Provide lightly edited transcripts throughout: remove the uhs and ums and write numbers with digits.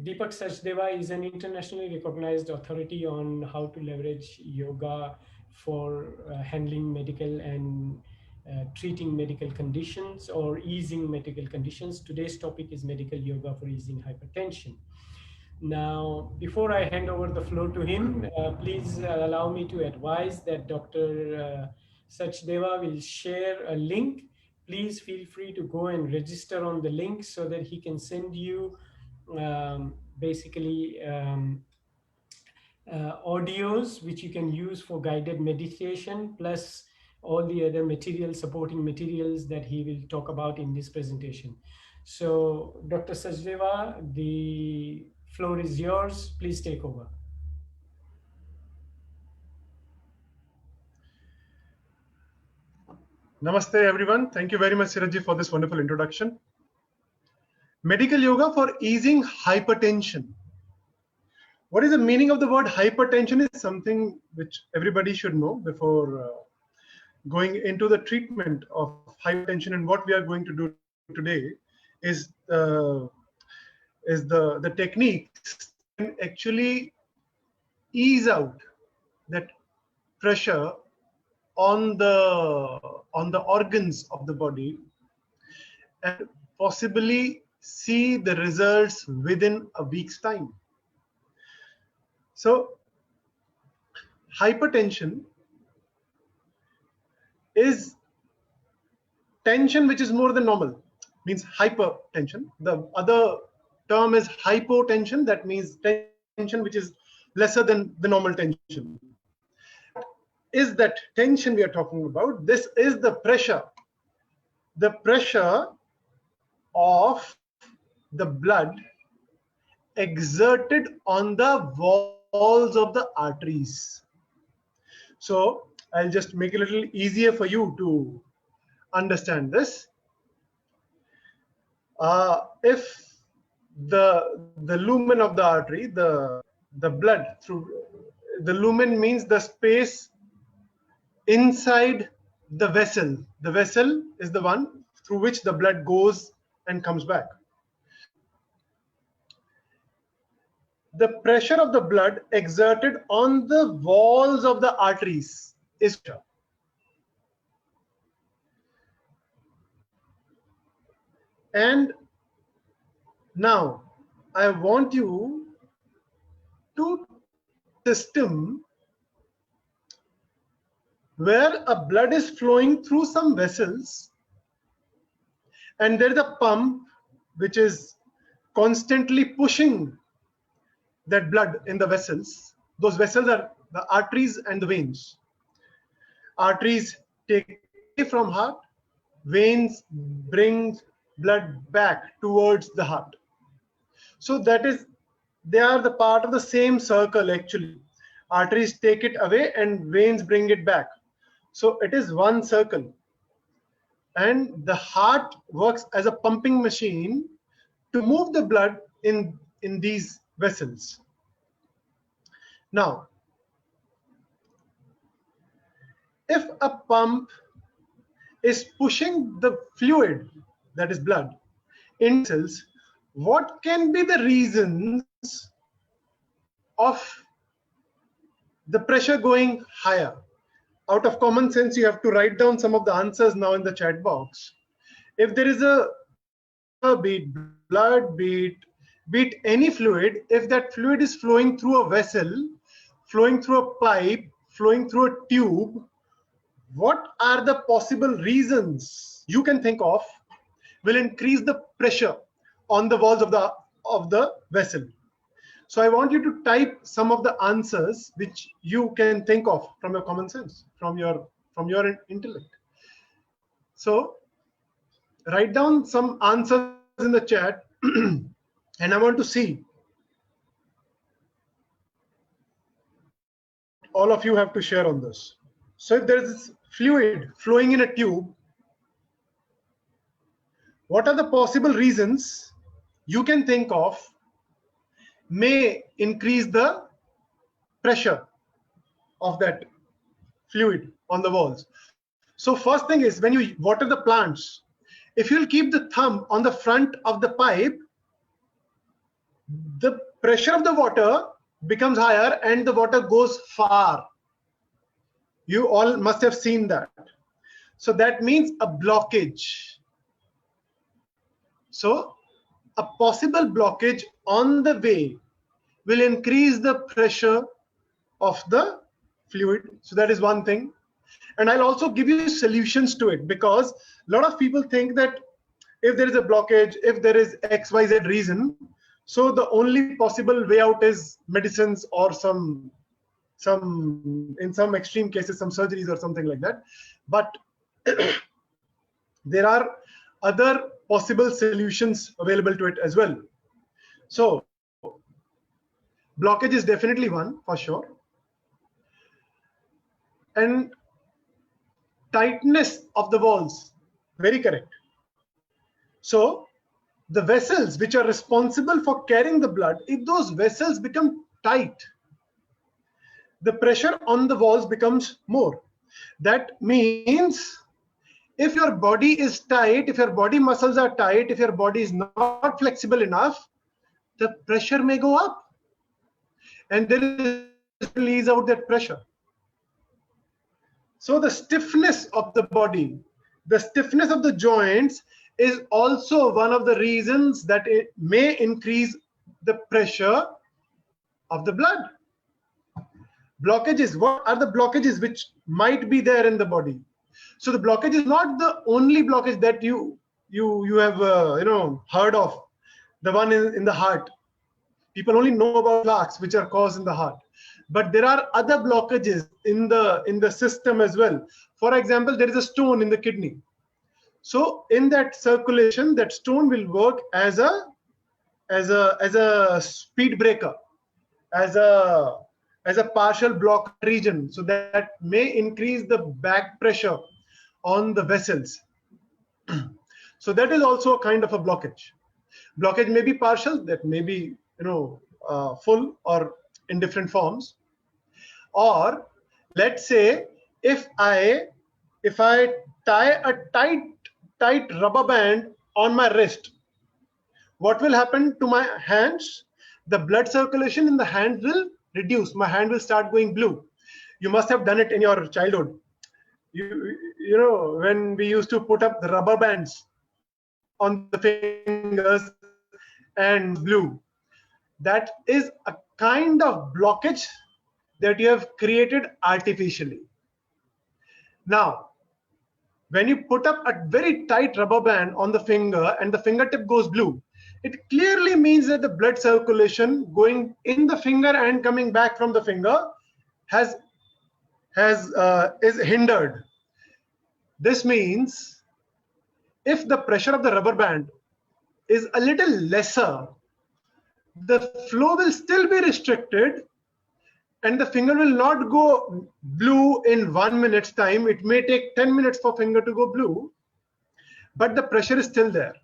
Deepak Sachdeva is an internationally recognized authority on how to leverage yoga for handling medical and treating medical conditions or easing medical conditions. Today's topic is medical yoga for easing hypertension. Now, before I hand over the floor to him, please allow me to advise that Dr. Sachdeva will share a link. Please feel free to go and register on the link so that he can send you basically audios which you can use for guided meditation, plus all the other materials, supporting materials that he will talk about in this presentation. So Dr. Sachdeva, the floor is yours. Please take over. Namaste everyone. Thank you very much, Siraji, for this wonderful introduction. Medical yoga for easing hypertension. What is the meaning of the word hypertension is something which everybody should know before going into the treatment of hypertension. And what we are going to do today is the techniques can actually ease out that pressure on the organs of the body and possibly see the results within a week's time. So hypertension is tension which is more than normal, means hypertension. The other term is hypotension, that means tension which is lesser than the normal tension. Is that tension we are talking about? This is the pressure of the blood exerted on the walls of the arteries. So I'll just make it a little easier for you to understand this. If the lumen of the artery, the blood through the lumen means the space inside the vessel. The vessel is the one through which the blood goes and comes back. The pressure of the blood exerted on the walls of the arteries is pressure. And now I want you to system where a blood is flowing through some vessels and there is a pump which is constantly pushing that blood in the vessels. Those vessels are the arteries and the veins. Arteries take away from heart, veins bring blood back towards the heart. So that is, they are the part of the same circle actually. Arteries take it away and veins bring it back. So it is one circle. And the heart works as a pumping machine to move the blood in these vessels. Now, if a pump is pushing the fluid, that is blood, in cells, what can be the reasons of the pressure going higher? Out of common sense, you have to write down some of the answers now in the chat box. If there is a be it blood, be it any fluid, if that fluid is flowing through a vessel, flowing through a pipe, flowing through a tube, what are the possible reasons you can think of will increase the pressure on the walls of the vessel? So I want you to type some of the answers which you can think of from your common sense, from your intellect. So write down some answers in the chat and I want to see. All of you have to share on this. So if there is fluid flowing in a tube, what are the possible reasons you can think of may increase the pressure of that fluid on the walls? So first thing is, when you water the plants, if you'll keep the thumb on the front of the pipe, the pressure of the water becomes higher and the water goes far. You all must have seen that. So that means a blockage. So a possible blockage on the way will increase the pressure of the fluid. So that is one thing. And I'll also give you solutions to it, because a lot of people think that if there is a blockage, if there is XYZ reason, so the only possible way out is medicines or in some extreme cases, some surgeries or something like that. But there are other possible solutions available to it as well. So blockage is definitely one for sure. And tightness of the walls, very correct. So the vessels which are responsible for carrying the blood, if those vessels become tight, the pressure on the walls becomes more. That means if your body is tight, if your body muscles are tight, if your body is not flexible enough, the pressure may go up. And then release out that pressure. So the stiffness of the body, the stiffness of the joints is also one of the reasons that it may increase the pressure of the blood. Blockages, what are the blockages which might be there in the body? So the blockage is not the only blockage that you have heard of, the one in the heart. People only know about plaques which are caused in the heart. But there are other blockages in the system as well. For example, there is a stone in the kidney. So in that circulation, that stone will work as a speed breaker, as a partial block region. So that may increase the back pressure on the vessels. So that is also a kind of a blockage. Blockage may be partial, that may be full or in different forms. Or let's say if I tie a tight rubber band on my wrist, what will happen to my hands? The blood circulation in the hands will reduce. My hand will start going blue. You must have done it in your childhood. You know, when we used to put up the rubber bands on the fingers and blue. That is a kind of blockage that you have created artificially. Now, when you put up a very tight rubber band on the finger and the fingertip goes blue, it clearly means that the blood circulation going in the finger and coming back from the finger is hindered. This means if the pressure of the rubber band is a little lesser, the flow will still be restricted and the finger will not go blue in 1 minute's time. It may take 10 minutes for finger to go blue, but the pressure is still there.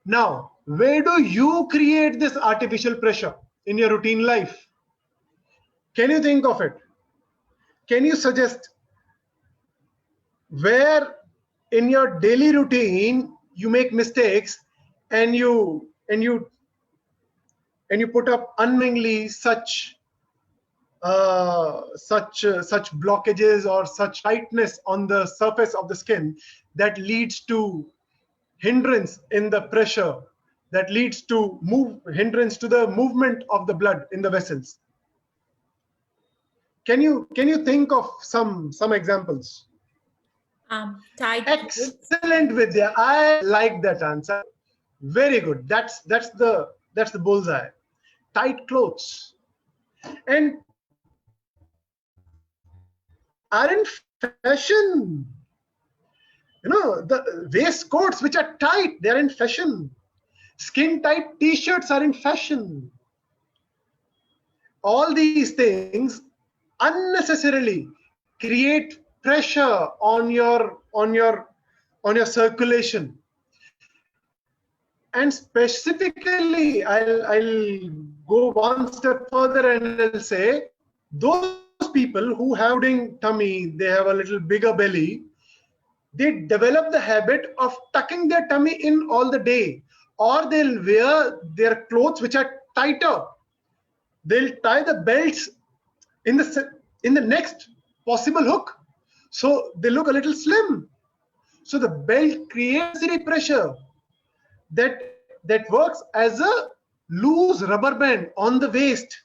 Now, where do you create this artificial pressure in your routine life? Can you think of it? Can you suggest where in your daily routine you make mistakes and you put up unknowingly such blockages or such tightness on the surface of the skin that leads to hindrance in the pressure, that leads to hindrance to the movement of the blood in the vessels? Can you think of some examples? Tight. Excellent, Vidya. I like that answer. Very good. That's the bullseye. Tight clothes and are in fashion. You know, the waistcoats which are tight, they are in fashion. Skin tight t-shirts are in fashion. All these things unnecessarily create pressure on your circulation. And specifically, I'll go one step further and I'll say those people who have a tummy, they have a little bigger belly, they develop the habit of tucking their tummy in all the day, or they'll wear their clothes which are tighter. They'll tie the belts in the next possible hook, so they look a little slim. So the belt creates the pressure that works as a loose rubber band on the waist.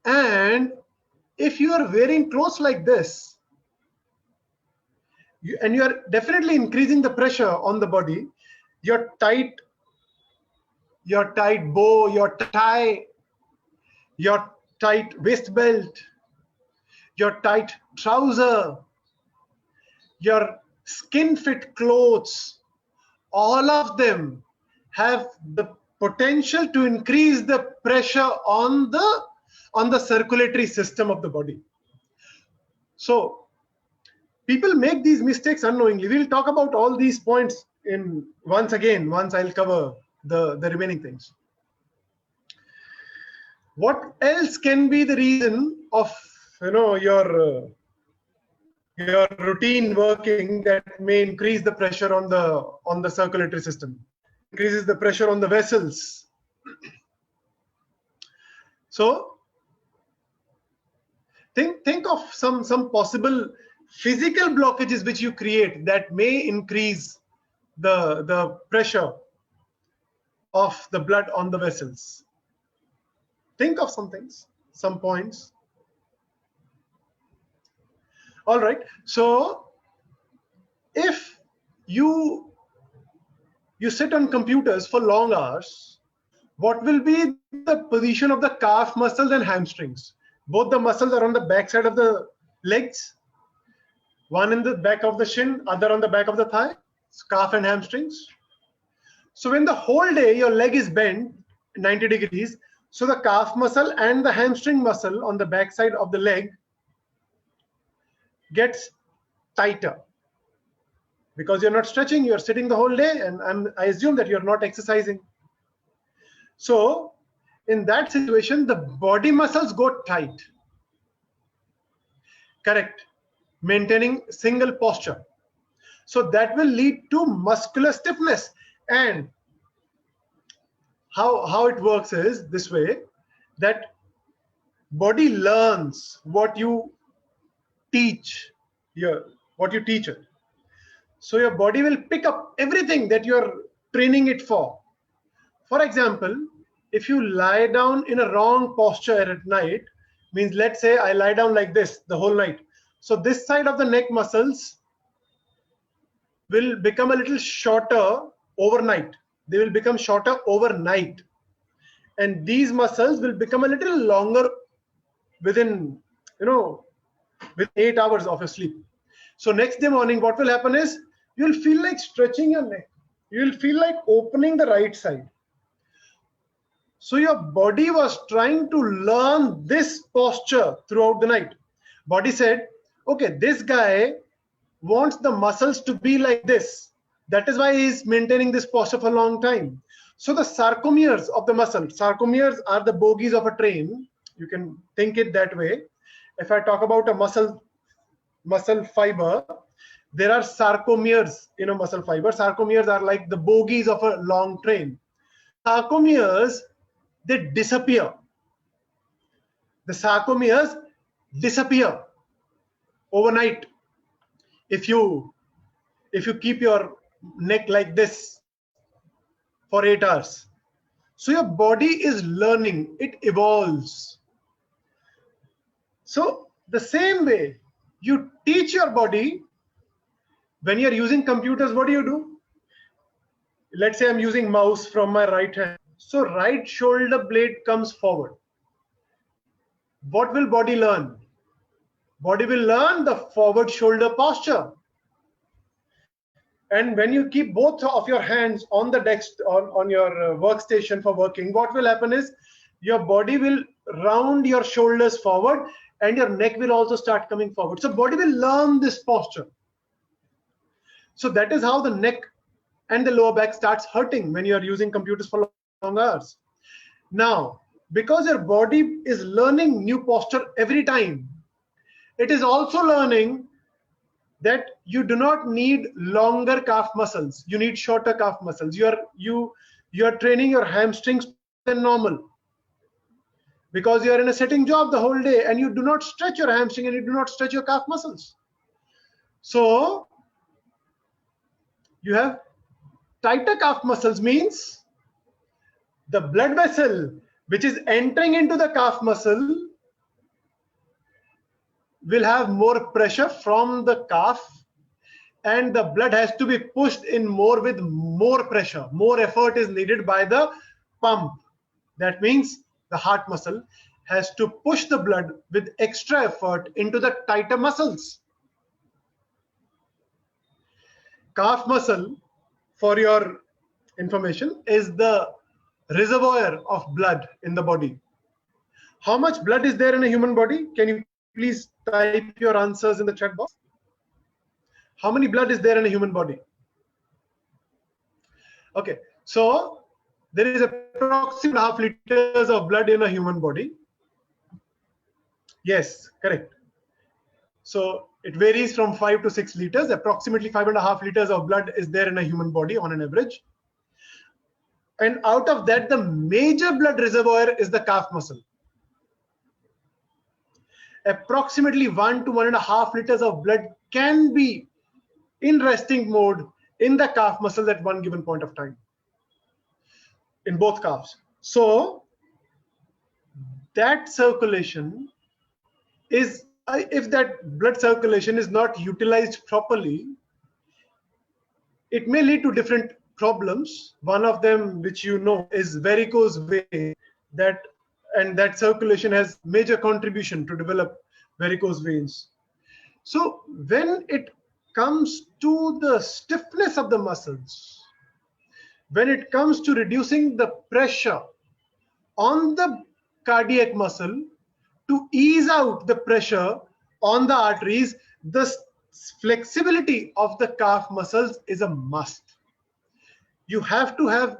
And if you are wearing clothes like this, and you are definitely increasing the pressure on the body, your tight bow, your tie, your tight waist belt, your tight trouser, your skin fit clothes, all of them have the potential to increase the pressure on the circulatory system of the body. So people make these mistakes unknowingly. We'll talk about all these points once I'll cover the remaining things. What else can be the reason of your routine working that may increase the pressure on the circulatory system? Increases the pressure on the vessels. So think of some possible physical blockages which you create that may increase the pressure of the blood on the vessels. Think of some things, some points. All right. So if you sit on computers for long hours, what will be the position of the calf muscles and hamstrings? Both the muscles are on the back side of the legs. One in the back of the shin, other on the back of the thigh. It's calf and hamstrings. So when the whole day your leg is bent 90 degrees, so the calf muscle and the hamstring muscle on the back side of the leg gets tighter because you're not stretching, you're sitting the whole day, and I assume that you're not exercising. So in that situation, the body muscles go tight. Correct. Maintaining single posture. So that will lead to muscular stiffness. And how it works is this way, that body learns what you teach it. So your body will pick up everything that you're training it for. For example, if you lie down in a wrong posture at night, means let's say I lie down like this the whole night. So this side of the neck muscles will become a little shorter overnight. They will become shorter overnight. And these muscles will become a little longer within 8 hours of your sleep. So next day morning, what will happen is you'll feel like stretching your neck. You'll feel like opening the right side. So your body was trying to learn this posture throughout the night. Body said, okay, this guy wants the muscles to be like this. That is why he's maintaining this posture for a long time. So the sarcomeres of the muscle, sarcomeres are the bogies of a train. You can think it that way. If I talk about a muscle fiber, there are sarcomeres in a muscle fiber. Sarcomeres are like the bogies of a long train. Sarcomeres, they disappear. The sarcomeres disappear overnight if you keep your neck like this for 8 hours. So your body is learning, it evolves. So the same way you teach your body. When you're using computers, what do? Let's say I'm using mouse from my right hand. So right shoulder blade comes forward. What will body learn? Body will learn the forward shoulder posture. And when you keep both of your hands on the desk, on your workstation for working, what will happen is your body will round your shoulders forward and your neck will also start coming forward. So body will learn this posture. So that is how the neck and the lower back starts hurting when you are using computers for long hours. Now, because your body is learning new posture every time, it is also learning that you do not need longer calf muscles. You need shorter calf muscles. You are training your hamstrings than normal because you are in a sitting job the whole day and you do not stretch your hamstring and you do not stretch your calf muscles. So you have tighter calf muscles means the blood vessel which is entering into the calf muscle will have more pressure from the calf, and the blood has to be pushed in more with more pressure. More effort is needed by the pump. That means the heart muscle has to push the blood with extra effort into the tighter muscles. Calf muscle, for your information, is the reservoir of blood in the body. How much blood is there in a human body? Can you please type your answers in the chat box? How many blood is there in a human body? Okay, so there is approximately half liters of blood in a human body. Yes, correct. So it varies from 5 to 6 liters. Approximately 5.5 liters of blood is there in a human body on an average. And out of that, the major blood reservoir is the calf muscle. Approximately 1 to 1.5 liters of blood can be in resting mode in the calf muscle at one given point of time in both calves. So that circulation is, if that blood circulation is not utilized properly, it may lead to different problems. One of them, which you know, is varicose vein, and that circulation has major contribution to develop varicose veins. So when it comes to the stiffness of the muscles, when it comes to reducing the pressure on the cardiac muscle to ease out the pressure on the arteries, the flexibility of the calf muscles is a must. You have to have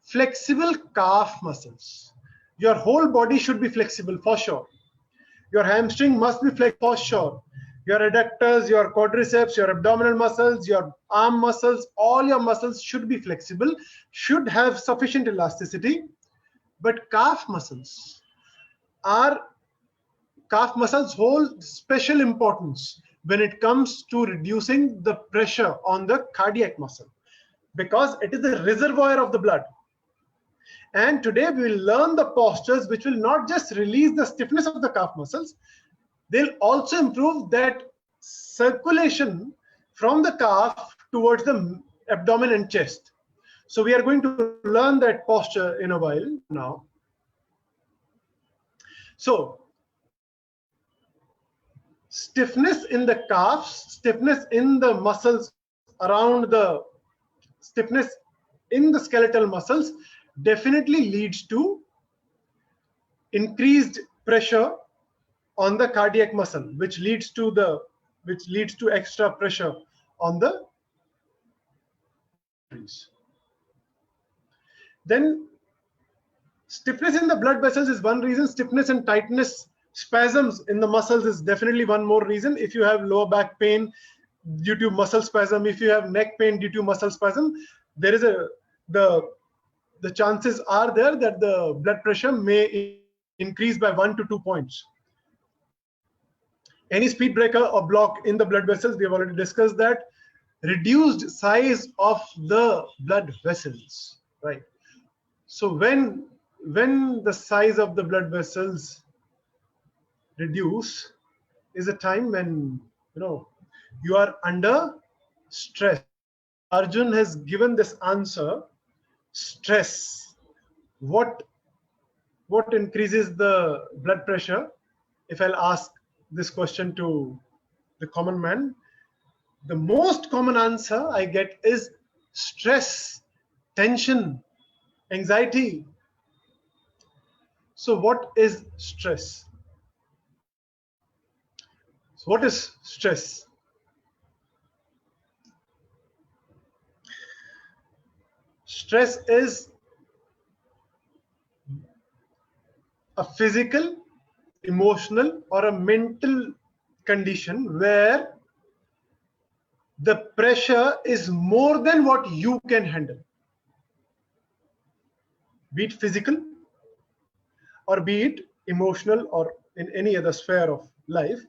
flexible calf muscles. Your whole body should be flexible for sure. Your hamstring must be flexible for sure. Your adductors, your quadriceps, your abdominal muscles, your arm muscles, all your muscles should be flexible, should have sufficient elasticity. But calf muscles hold special importance when it comes to reducing the pressure on the cardiac muscle, because it is the reservoir of the blood. And today we will learn the postures which will not just release the stiffness of the calf muscles, they'll also improve that circulation from the calf towards the abdomen and chest. So we are going to learn that posture in a while now. So stiffness in the calves, stiffness in the muscles around the stiffness in the skeletal muscles definitely leads to increased pressure on the cardiac muscle, which leads to extra pressure on the arteries. Then stiffness in the blood vessels is one reason. Stiffness and tightness, spasms in the muscles is definitely one more reason. If you have lower back pain due to muscle spasm, if you have neck pain due to muscle spasm, there is the chances are there that the blood pressure may increase by 1 to 2 points. Any speed breaker or block in the blood vessels, we have already discussed that. Reduced size of the blood vessels, right? So when the size of the blood vessels reduce is a time when you are under stress. Arjun has given this answer: stress. What increases the blood pressure? If I'll ask this question to the common man, the most common answer I get is stress, tension, anxiety. So what is stress? So what is stress? Stress is a physical, emotional, or a mental condition where the pressure is more than what you can handle, be it physical or be it emotional or in any other sphere of life,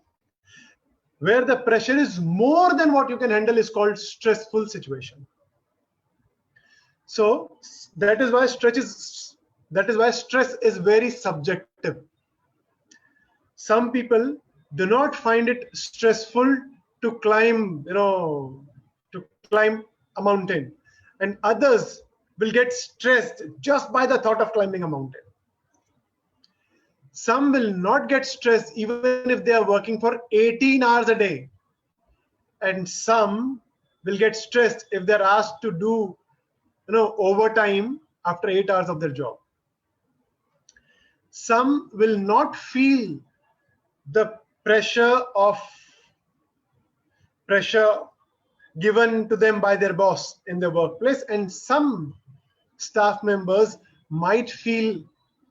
where the pressure is more than what you can handle is called stressful situation. So that is why stress is very subjective. Some people do not find it stressful to climb, to climb a mountain, and others will get stressed just by the thought of climbing a mountain. Some will not get stressed even if they are working for 18 hours a day, and some will get stressed if they're asked to do overtime after 8 hours of their job. Some will not feel the pressure given to them by their boss in their workplace, and some staff members might feel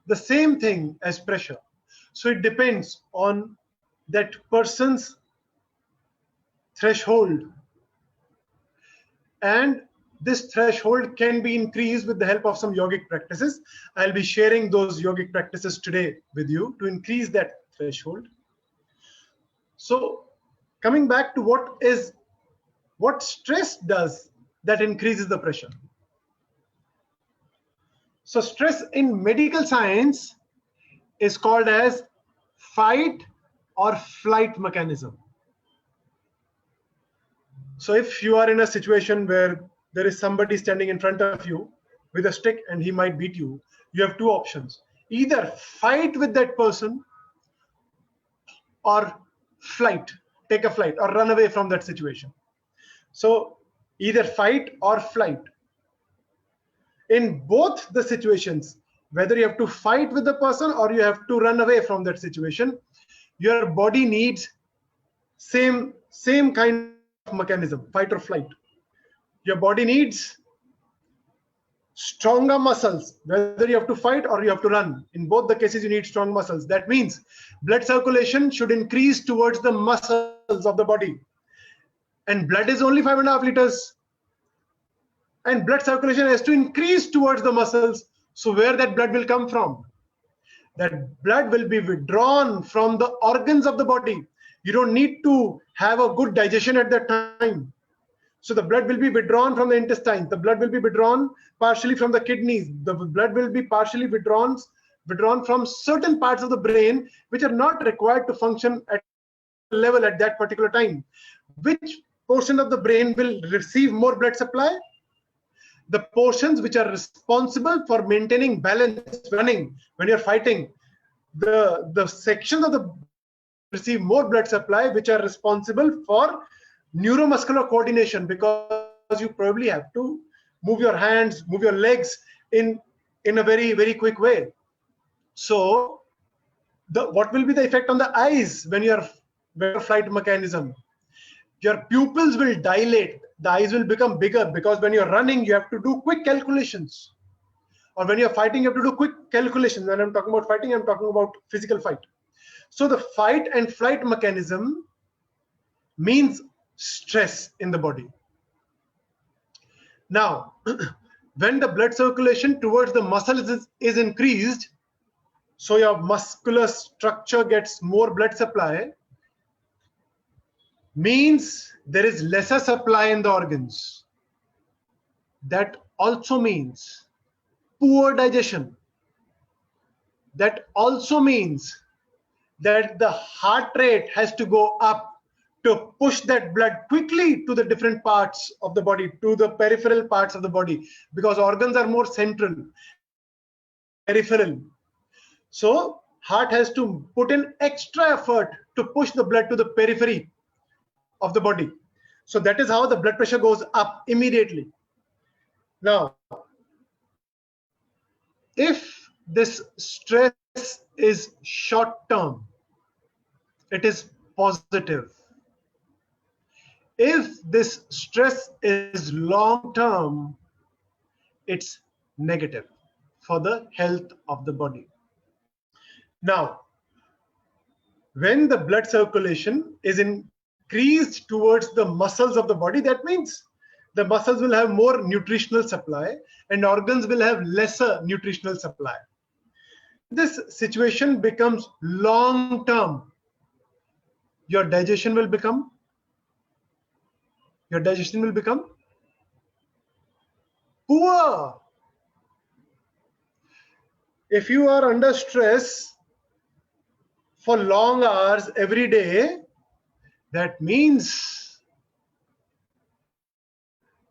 the same thing as pressure. So it depends on that person's threshold, and this threshold can be increased with the help of some yogic practices. I'll be sharing those yogic practices today with you to increase that threshold. So coming back to what stress does that increases the pressure. So stress in medical science is called as fight or flight mechanism. So if you are in a situation where there is somebody standing in front of you with a stick and he might beat you, you have two options. Either fight with that person or take a flight or run away from that situation. So either fight or flight. In both the situations, whether you have to fight with the person or you have to run away from that situation, your body needs same kind of mechanism, fight or flight. Your body needs stronger muscles, whether you have to fight or you have to run. In both the cases, you need strong muscles. That means blood circulation should increase towards the muscles of the body. And blood is only 5.5 liters. And blood circulation has to increase towards the muscles. So where that blood will come from? That blood will be withdrawn from the organs of the body. You don't need to have a good digestion at that time. So the blood will be withdrawn from the intestines. The blood will be withdrawn partially from the kidneys. The blood will be partially withdrawn from certain parts of the brain which are not required to function at level at that particular time. Which portion of the brain will receive more blood supply? The portions which are responsible for maintaining balance, running, when you're fighting, the sections of the receive more blood supply which are responsible for neuromuscular coordination, because you probably have to move your hands, move your legs in a very, very quick way. So what will be the effect on the eyes when you're flight mechanism? Your pupils will dilate, the eyes will become bigger, because when you're running, you have to do quick calculations. Or when you're fighting, you have to do quick calculations. When I'm talking about fighting, I'm talking about physical fight. So the fight and flight mechanism means stress in the body. Now, when the blood circulation towards the muscles is increased, so your muscular structure gets more blood supply, means there is lesser supply in the organs. That also means poor digestion. That also means that the heart rate has to go up to push that blood quickly to the different parts of the body, to the peripheral parts of the body, because organs are more central, peripheral. So heart has to put in extra effort to push the blood to the periphery of the body. So that is how the blood pressure goes up immediately. Now, if this stress is short term, it is positive. If this stress is long term, it's negative for the health of the body. Now, when the blood circulation is increased increased towards the muscles of the body, that means the muscles will have more nutritional supply and organs will have lesser nutritional supply. This situation becomes long term. Your digestion will become poor. If you are under stress for long hours every day, that means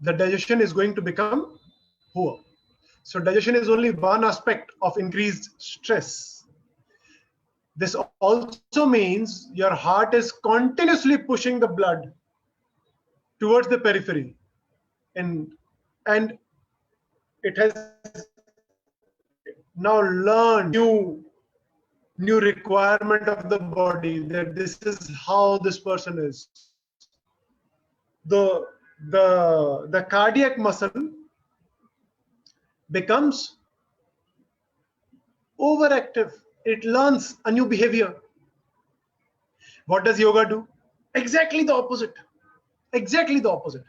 the digestion is going to become poor. So digestion is only one aspect of increased stress. This also means your heart is continuously pushing the blood towards the periphery, and it has now learned new requirement of the body, that this is how this person is. The cardiac muscle becomes overactive. It learns a new behavior. What does yoga do? Exactly the opposite. Exactly the opposite.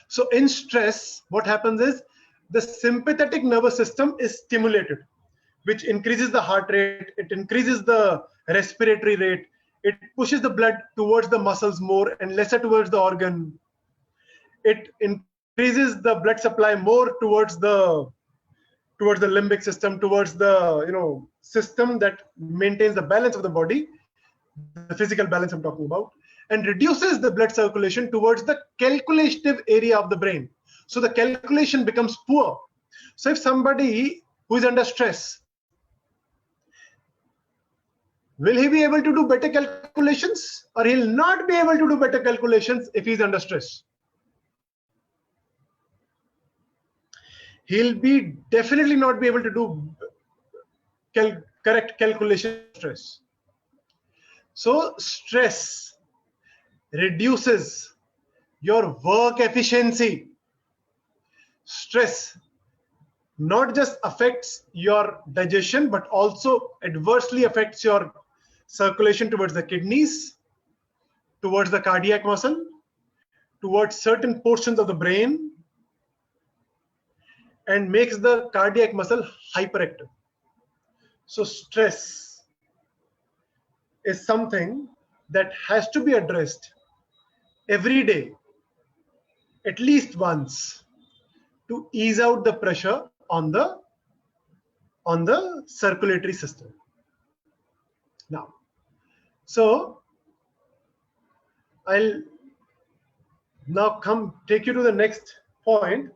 So in stress, what happens is the sympathetic nervous system is stimulated, which increases the heart rate, it increases the respiratory rate, it pushes the blood towards the muscles more and lesser towards the organ. It increases the blood supply more towards the limbic system, towards the system that maintains the balance of the body, the physical balance I'm talking about, and reduces the blood circulation towards the calculative area of the brain. So the calculation becomes poor. So if somebody who is under stress, will he be able to do better calculations, or he'll not be able to do better calculations if he's under stress? He'll be definitely not be able to do correct calculation stress. So stress reduces your work efficiency. Stress not just affects your digestion, but also adversely affects your circulation towards the kidneys, towards the cardiac muscle, towards certain portions of the brain, and makes the cardiac muscle hyperactive. So stress is something that has to be addressed every day, at least once, to ease out the pressure on the circulatory system. Now, so I'll now take you to the next point.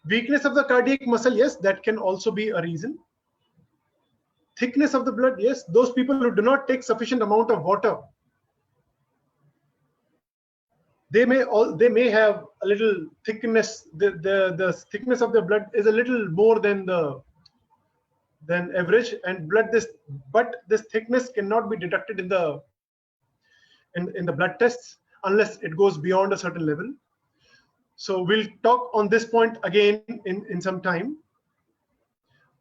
Weakness of the cardiac muscle, yes, that can also be a reason. Thickness of the blood, yes, those people who do not take sufficient amount of water, they may have a little thickness. The thickness of the blood is a little more than average, and but this thickness cannot be detected in the blood tests unless it goes beyond a certain level. So we'll talk on this point again in some time.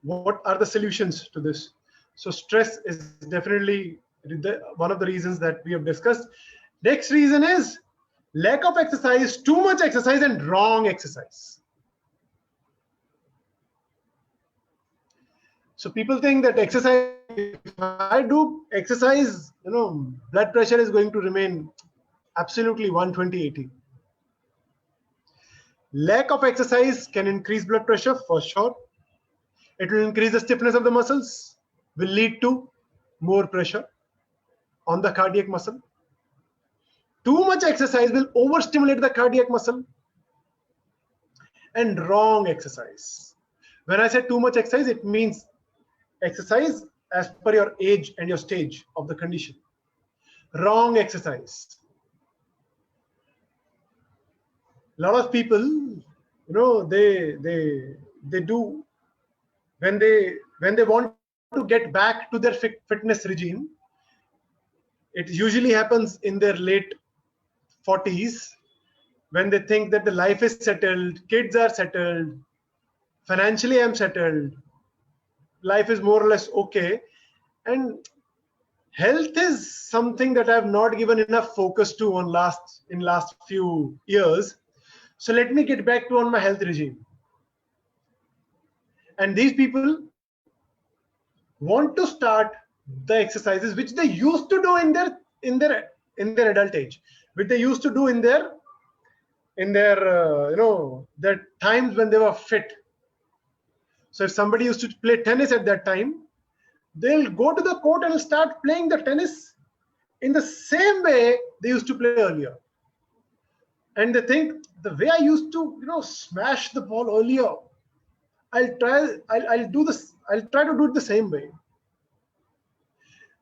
What are the solutions to this? So stress is definitely one of the reasons that we have discussed. Next reason is lack of exercise, too much exercise, and wrong exercise. So people think that exercise, if I do exercise, blood pressure is going to remain absolutely 120/80. Lack of exercise can increase blood pressure for sure. It will increase the stiffness of the muscles, will lead to more pressure on the cardiac muscle. Too much exercise will overstimulate the cardiac muscle. And wrong exercise. When I say too much exercise, it means exercise as per your age and your stage of the condition. Wrong exercise. A lot of people, they do, when they want to get back to their fitness regime, it usually happens in their late 40s, when they think that the life is settled, kids are settled, financially I'm settled, life is more or less okay, and Health is something that I have not given enough focus to in last few years. So let me get back to on my health regime. And these people want to start the exercises which they used to do in their adult age, which they used to do in their their times when they were fit. So if somebody used to play tennis at that time, they'll go to the court and start playing the tennis in the same way they used to play earlier. And they think the way I used to, smash the ball earlier, I'll do this. I'll try to do it the same way.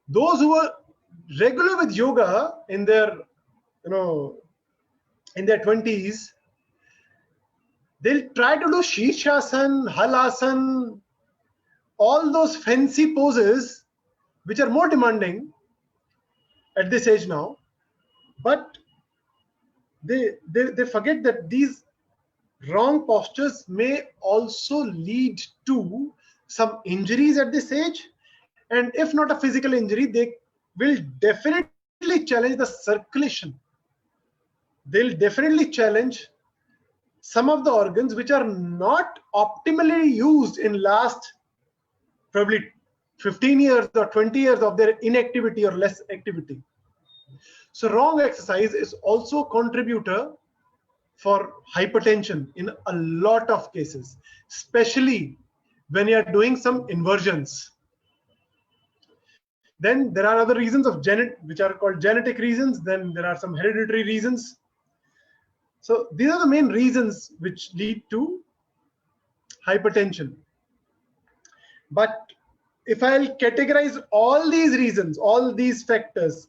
Those who are regular with yoga in their, in their 20s, they'll try to do Shirshasana, Halasana, all those fancy poses, which are more demanding at this age now. But they forget that these wrong postures may also lead to some injuries at this age. And if not a physical injury, they will definitely challenge the circulation. They'll definitely challenge some of the organs which are not optimally used in last probably 15 years or 20 years of their inactivity or less activity. So wrong exercise is also a contributor for hypertension in a lot of cases, especially when you are doing some inversions. Then there are other reasons of which are called genetic reasons. Then there are some hereditary reasons. So these are the main reasons which lead to hypertension. But if I'll categorize all these reasons, all these factors,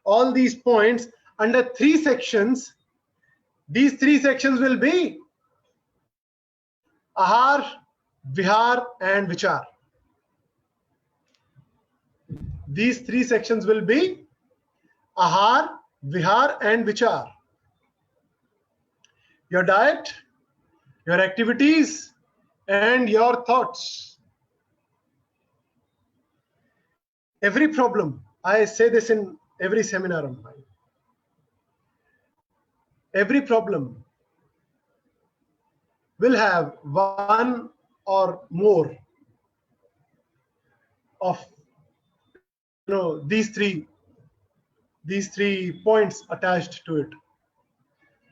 all these points under 3 sections, these 3 sections will be Aahar, Vihaar, and Vichaar. These 3 sections will be Aahar, Vihaar, and Vichaar. Your diet, your activities, and your thoughts. Every problem, I say this in every seminar of mine. Every problem will have one or more of these three points attached to it.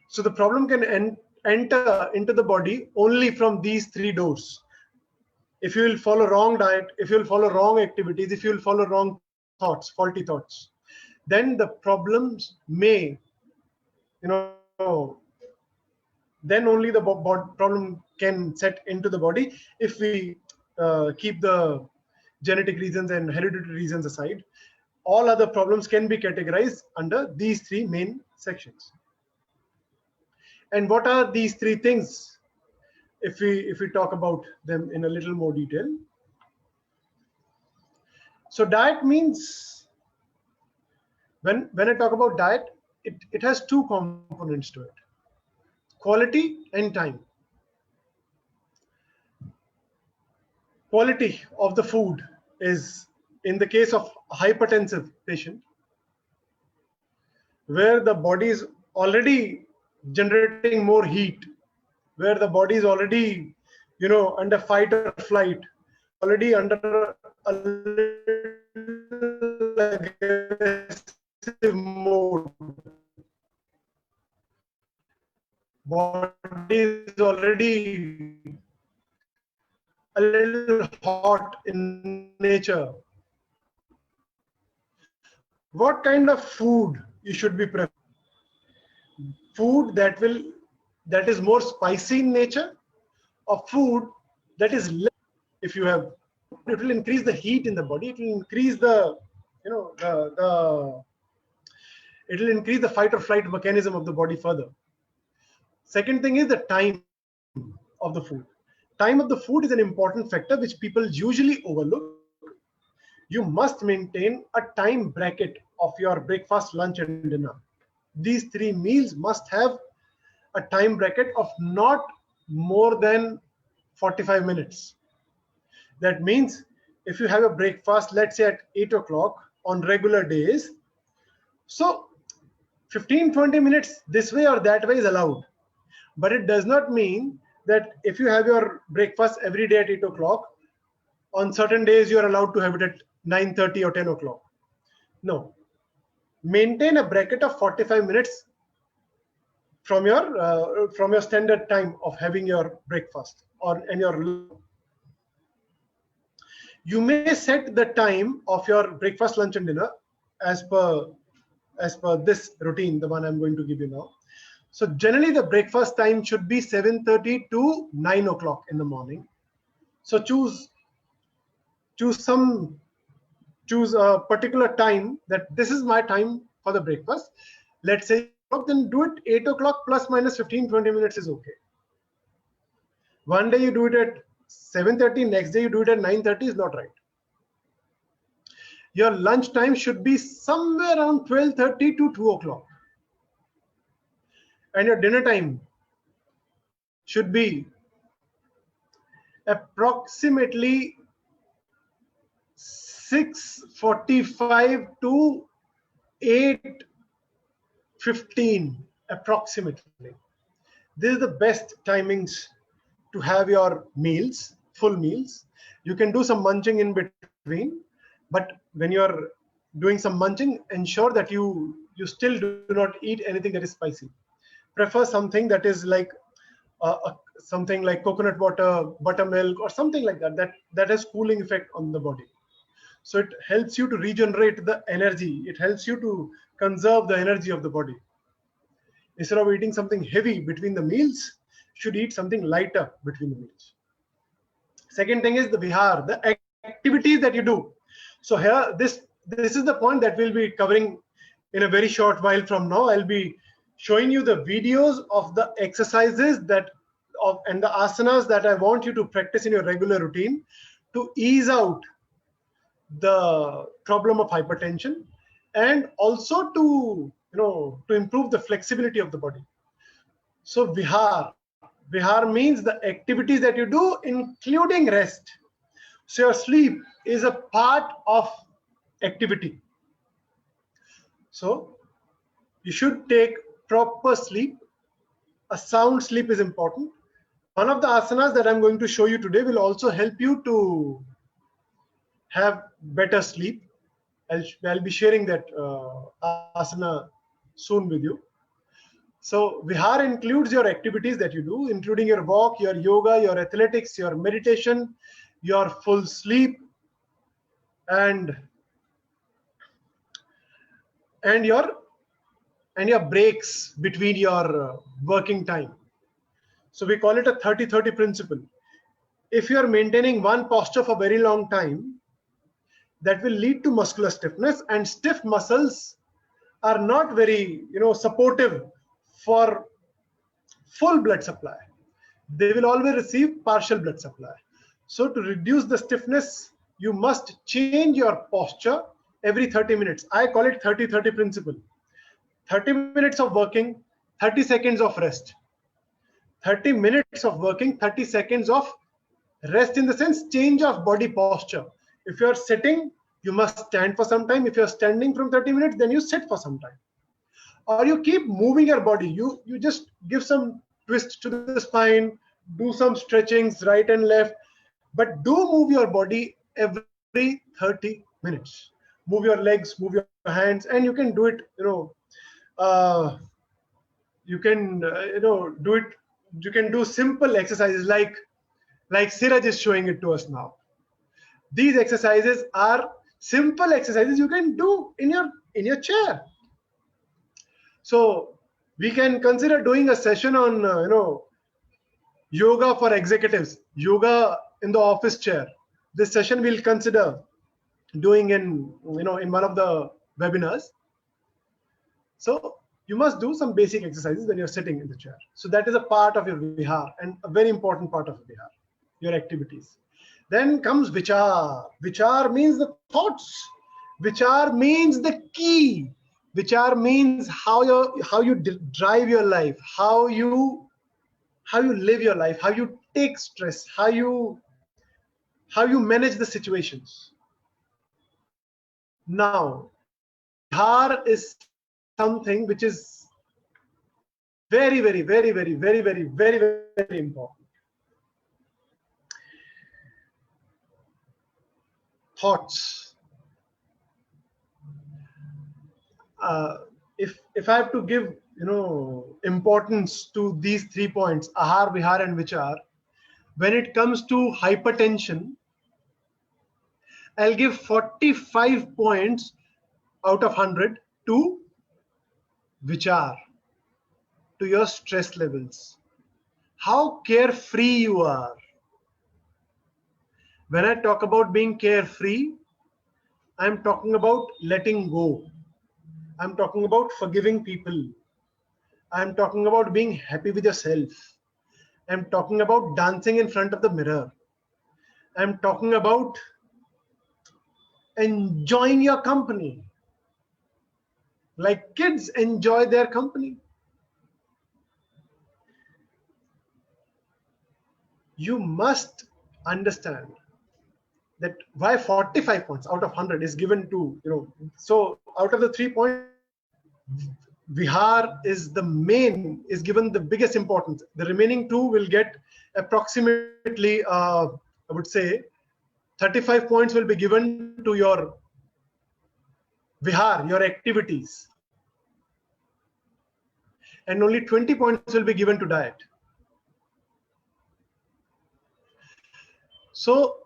So the problem can enter into the body only from these 3 doors. If you will follow wrong diet, if you will follow wrong activities, if you will follow wrong thoughts, faulty thoughts, then the problems may, then only the problem can set into the body. If we keep the genetic reasons and hereditary reasons aside, all other problems can be categorized under these 3 main sections. And what are these 3 things? If we talk about them in a little more detail. So diet means, when I talk about diet, it has 2 components to it: quality and time. Quality of the food is, in the case of a hypertensive patient, where the body is already generating more heat, where the body is already, under fight or flight, already under a little aggressive mode. Body is already a little hot in nature. What kind of food you should be preferring? Food that is more spicy in nature, or food that is less. If you have, it will increase the heat in the body. It will increase the, it will increase the fight or flight mechanism of the body further. Second thing is the time of the food. Time of the food is an important factor which people usually overlook. You must maintain a time bracket of your breakfast, lunch, and dinner. These 3 meals must have a time bracket of not more than 45 minutes. That means if you have a breakfast, let's say at 8 o'clock, on regular days. So 15-20 minutes this way or that way is allowed. But it does not mean that if you have your breakfast every day at 8 o'clock, on certain days you are allowed to have it at 9:30 or 10 o'clock. No. Maintain a bracket of 45 minutes from your standard time of having your breakfast and your lunch. You may set the time of your breakfast, lunch, and dinner as per this routine, the one I'm going to give you now. So generally the breakfast time should be 7:30 to 9 o'clock in the morning. So choose a particular time that this is my time for the breakfast. Let's say then do it 8 o'clock plus minus 15-20 minutes is okay. One day you do it at 7:30, next day you do it at 9:30 is not right. Your lunch time should be somewhere around 12:30 to 2 o'clock. And your dinner time should be approximately 6:45 to 8:15 approximately. This is the best timings to have your meals, full meals. You can do some munching in between, but when you're doing some munching, ensure that you still do not eat anything that is spicy. Prefer something that is like something like coconut water, buttermilk, or something like that has cooling effect on the body. So it helps you to regenerate the energy. It helps you to conserve the energy of the body. Instead of eating something heavy between the meals, you should eat something lighter between the meals. Second thing is the Vihaar, the activities that you do. So here, this is the point that we'll be covering in a very short while from now. I'll be showing you the videos of the exercises and the asanas that I want you to practice in your regular routine to ease out the problem of hypertension and also to improve the flexibility of the body. So Vihaar means the activities that you do, including rest. So your sleep is a part of activity. So you should take proper sleep. A sound sleep is important. One of the asanas that I'm going to show you today will also help you to have better sleep. I'll be sharing that asana soon with you. So Vihaar includes your activities that you do, including your walk, your yoga, your athletics, your meditation, your full sleep, and your breaks between your working time. So we call it a 30-30 principle. If you are maintaining one posture for a very long time, that will lead to muscular stiffness, and stiff muscles are not very supportive for full blood supply. They will always receive partial blood supply. So to reduce the stiffness, you must change your posture every 30 minutes. I call it 30-30 principle. 30 minutes of working, 30 seconds of rest. 30 minutes of working, 30 seconds of rest, in the sense change of body posture. If you are sitting, you must stand for some time. If you are standing from 30 minutes, then you sit for some time. Or you keep moving your body. You just give some twist to the spine, do some stretchings right and left, but do move your body every 30 minutes. Move your legs, move your hands, and you can do it, do it. You can do simple exercises like Siraj is showing it to us now. These exercises are simple exercises you can do in your chair. So we can consider doing a session on yoga for executives, yoga in the office chair. This session we'll consider doing in one of the webinars. So you must do some basic exercises when you're sitting in the chair. So that is a part of your Vihaar, and a very important part of Vihaar, your activities. Then comes Vichaar. Vichaar means the thoughts. Vichaar means the key. Vichaar means how you drive your life, how you live your life, how you take stress, how you manage the situations. Now, Vihaar is something which is very, very, very, very, very, very, very, very important. Thoughts. If I have to give importance to these 3 points, Aahar, Vihaar, and Vichaar, when it comes to hypertension, I'll give 45 points out of 100 to Vichaar, to your stress levels, how carefree you are. When I talk about being carefree, I'm talking about letting go. I'm talking about forgiving people. I'm talking about being happy with yourself. I'm talking about dancing in front of the mirror. I'm talking about enjoying your company. Like kids enjoy their company. You must understand that why 45 points out of 100 is given to, so out of the 3 points, Vihaar is given the biggest importance. The remaining 2 will get approximately, I would say, 35 points will be given to your Vihaar, your activities. And only 20 points will be given to diet. So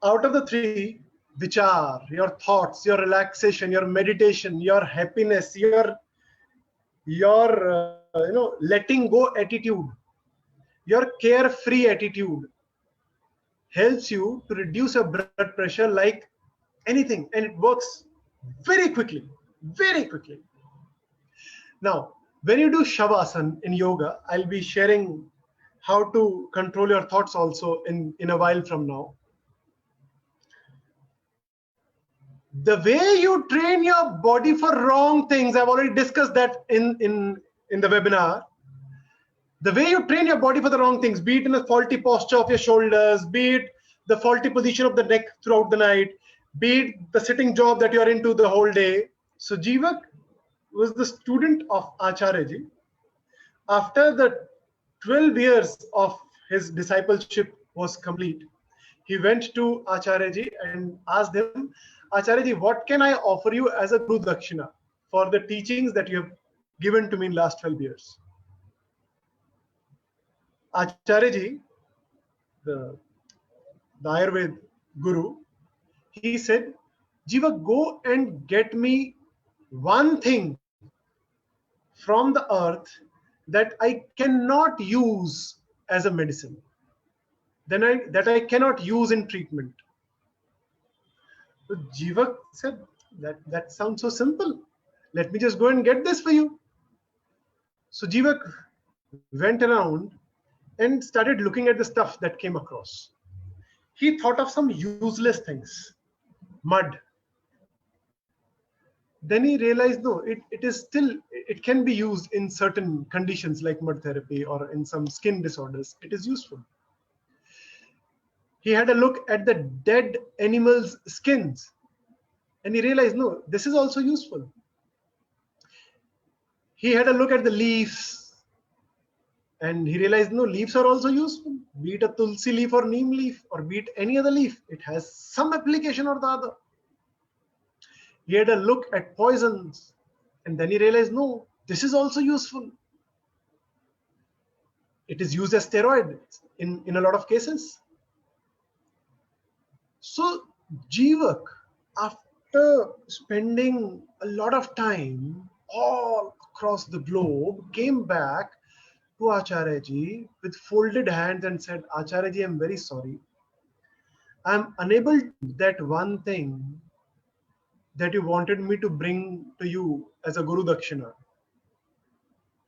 out of the 3, Vichaar, your thoughts, your relaxation, your meditation, your happiness, your letting go attitude, your carefree attitude helps you to reduce your blood pressure like anything, and it works very quickly, very quickly. Now, when you do Shavasana in yoga, I'll be sharing how to control your thoughts also in a while from now. The way you train your body for wrong things, I've already discussed that in the webinar. The way you train your body for the wrong things, be it in a faulty posture of your shoulders, be it the faulty position of the neck throughout the night, be it the sitting job that you're into the whole day. So Jeevak was the student of Acharyaji. After the 12 years of his discipleship was complete, he went to Acharyaji and asked him, Acharyaji, what can I offer you as a Guru Dakshina for the teachings that you have given to me in last 12 years? Acharyaji, the Ayurveda Guru, he said, Jiva, go and get me one thing from the earth that I cannot use as a medicine, that I cannot use in treatment. So Jiva said, that sounds so simple. Let me just go and get this for you. So Jiva went around and started looking at the stuff that came across. He thought of some useless things, mud. Then he realized, no, it can be used in certain conditions like mud therapy or in some skin disorders. It is useful. He had a look at the dead animals' skins and he realized, no, this is also useful. He had a look at the leaves and he realized, no, leaves are also useful, be it a tulsi leaf or neem leaf or be it any other leaf. It has some application or the other. He had a look at poisons and then he realized, no, this is also useful. It is used as steroid in a lot of cases. So Jeevak, after spending a lot of time all across the globe, came back to Acharyaji with folded hands and said, Acharyaji, I'm very sorry. I'm unable to do that one thing that you wanted me to bring to you as a Guru Dakshina,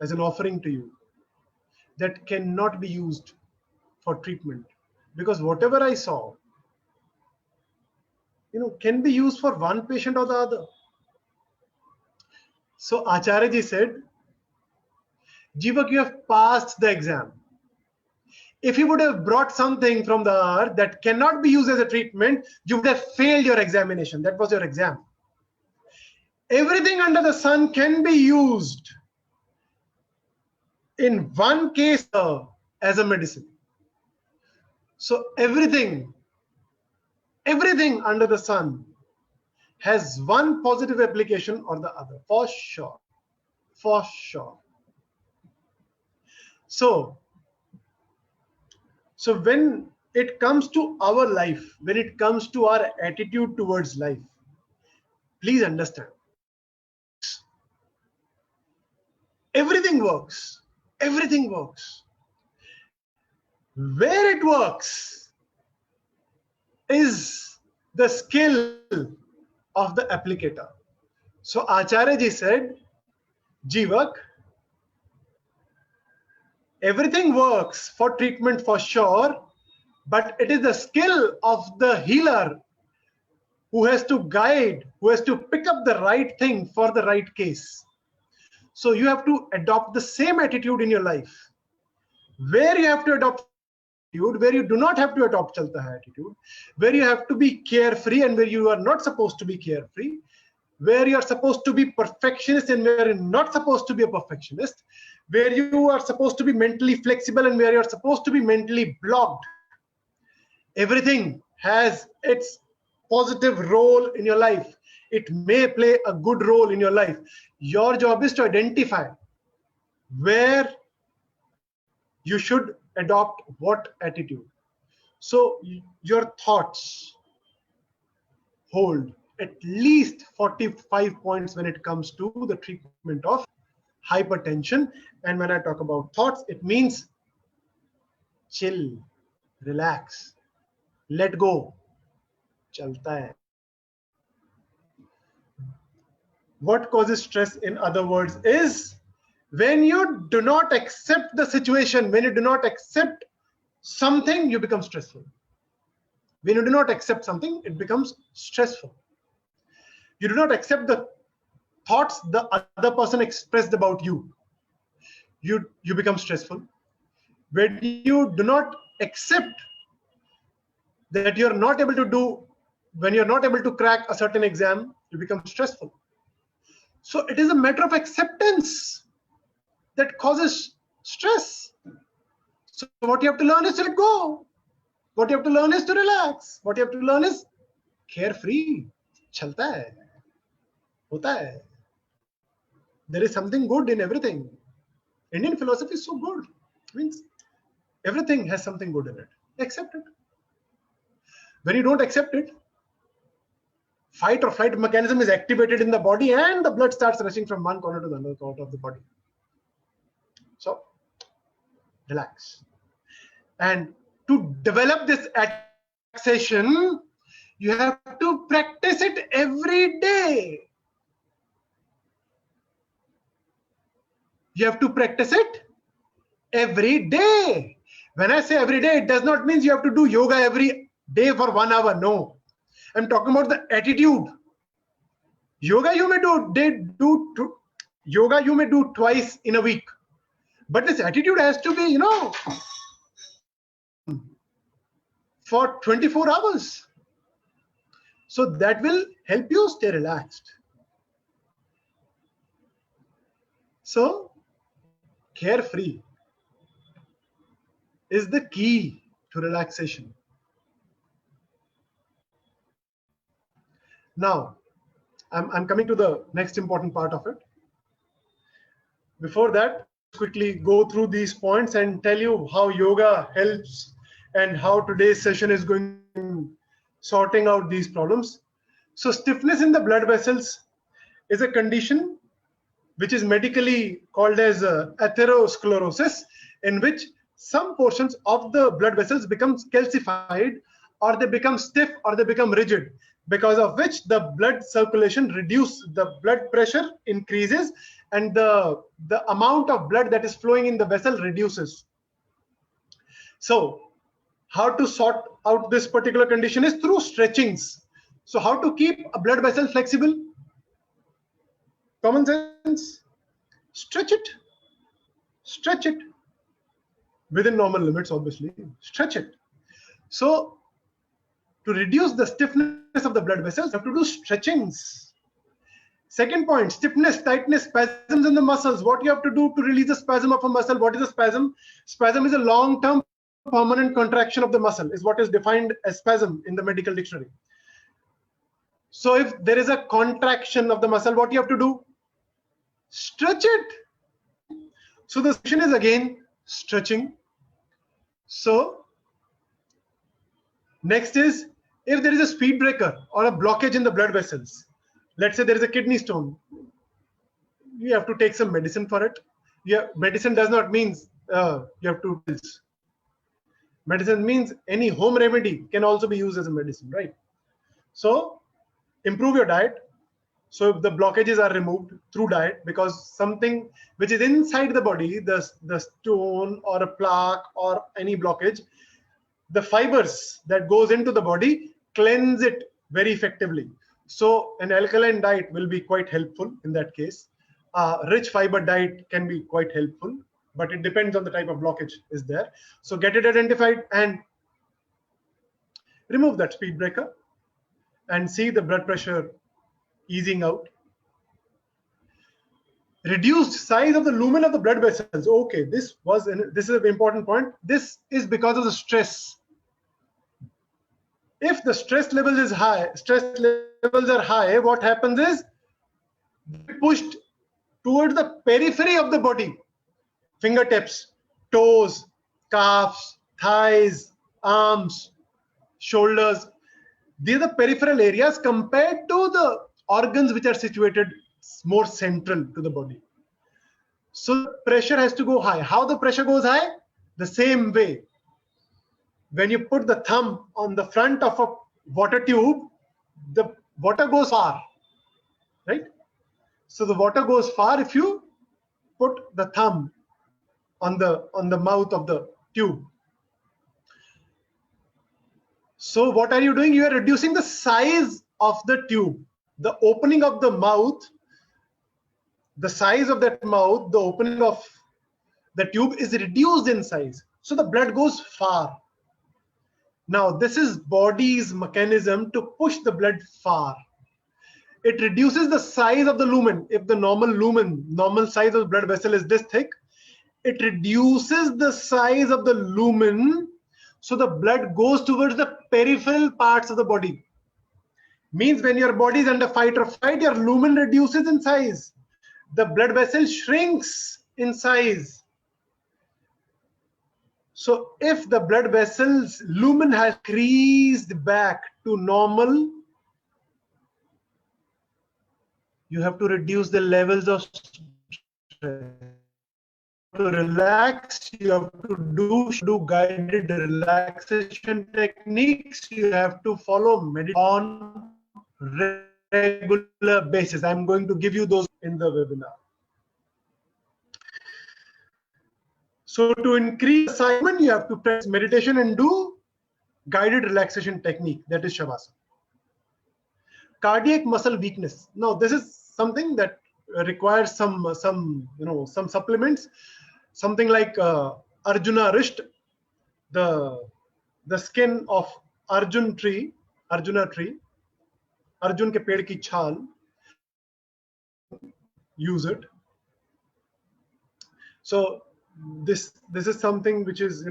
as an offering to you, that cannot be used for treatment. Because whatever I saw, can be used for one patient or the other. So Acharyaji said, Jeevak, you have passed the exam. If you would have brought something from the earth that cannot be used as a treatment, you would have failed your examination. That was your exam. everything under the sun can be used in one case as a medicine. So everything under the sun has one positive application or the other, for sure. For sure. So when it comes to our life, when it comes to our attitude towards life, please understand, everything works. Everything works. Where it works is the skill of the applicator. So Acharya ji said, Jivak, everything works for treatment for sure, but it is the skill of the healer who has to guide, who has to pick up the right thing for the right case. So you have to adopt the same attitude in your life. Where you have to adopt attitude, where you do not have to adopt chalta hai attitude, where you have to be carefree and where you are not supposed to be carefree, where you are supposed to be perfectionist and where you're not supposed to be a perfectionist, where you are supposed to be mentally flexible and where you're supposed to be mentally blocked. Everything has its positive role in your life. It may play a good role in your life. Your job is to identify where you should adopt what attitude. So your thoughts hold at least 45 points when it comes to the treatment of hypertension. And when I talk about thoughts, it means chill, relax, let go. Chalta hai. What causes stress, in other words, is when you do not accept the situation, when you do not accept something, you become stressful. When you do not accept something, it becomes stressful. You do not accept the thoughts the other person expressed about you. You become stressful. When you do not accept that you're not able to do, when you're not able to crack a certain exam, you become stressful. So it is a matter of acceptance that causes stress. So what you have to learn is to let go. What you have to learn is to relax. What you have to learn is carefree. Chalta hai. Hota hai. There is something good in everything. Indian philosophy is so good. It means everything has something good in it. Accept it. When you don't accept it, fight or flight mechanism is activated in the body and the blood starts rushing from one corner to the other corner of the body. So, relax. And to develop this relaxation, you have to practice it every day. You have to practice it every day. When I say every day, it does not mean you have to do yoga every day for 1 hour. No. I'm talking about the attitude. Yoga you may do twice in a week. But this attitude has to be, for 24 hours. So that will help you stay relaxed. So carefree is the key to relaxation. Now, I'm coming to the next important part of it. Before that, quickly go through these points and tell you how yoga helps and how today's session is going sorting out these problems. So stiffness in the blood vessels is a condition which is medically called as atherosclerosis, in which some portions of the blood vessels become calcified, or they become stiff, or they become rigid, because of which the blood circulation reduces, the blood pressure increases, and the amount of blood that is flowing in the vessel reduces. So how to sort out this particular condition is through stretchings. So how to keep a blood vessel flexible? Common sense. Stretch it within normal limits, obviously. Stretch it. So to reduce the stiffness of the blood vessels, you have to do stretchings. Second point, stiffness, tightness, spasms in the muscles. What you have to do to release the spasm of a muscle? What is a spasm? Spasm is a long-term permanent contraction of the muscle, is what is defined as spasm in the medical dictionary. So if there is a contraction of the muscle, what you have to do? Stretch it. So the solution is again stretching. So next is, if there is a speed breaker or a blockage in the blood vessels, let's say there is a kidney stone, you have to take some medicine for it. Yeah, medicine does not mean you have to. Medicine means any home remedy can also be used as a medicine, right? So improve your diet. So if the blockages are removed through diet, because something which is inside the body, the stone or a plaque or any blockage, the fibers that goes into the body cleanse it very effectively. So an alkaline diet will be quite helpful in that case. Rich fiber diet can be quite helpful, but it depends on the type of blockage is there. So get it identified and remove that speed breaker and see the blood pressure easing out. Reduced size of the lumen of the blood vessels. Okay, this is an important point. This is because of the stress. If the stress level is high, what happens is pushed towards the periphery of the body. Fingertips, toes, calves, thighs, arms, shoulders. These are the peripheral areas compared to the organs which are situated more central to the body. So the pressure has to go high. How the pressure goes high? The same way. When you put the thumb on the front of a water tube, the water goes far, right? So the water goes far if you put the thumb on the mouth of the tube. So what are you doing? You are reducing the size of the tube. The opening of the mouth, the size of that mouth, the opening of the tube is reduced in size. So the blood goes far. Now this is body's mechanism to push the blood far. It reduces the size of the lumen. If the normal size of the blood vessel is this thick, it reduces the size of the lumen, so the blood goes towards the peripheral parts of the body. Means when your body is under fight or flight, your lumen reduces in size. The blood vessel shrinks in size. So if the blood vessel's lumen has increased back to normal, you have to reduce the levels of stress. To relax, you have to do guided relaxation techniques. You have to follow meditation on regular basis. I'm going to give you those in the webinar. So to increase excitement, you have to practice meditation and do guided relaxation technique, that is Shavasana. Cardiac muscle weakness. Now this is something that requires some supplements. Something like Arjuna wrist, the skin of Arjuna tree, Arjun ke ped ki chhal, use it. So this is something which is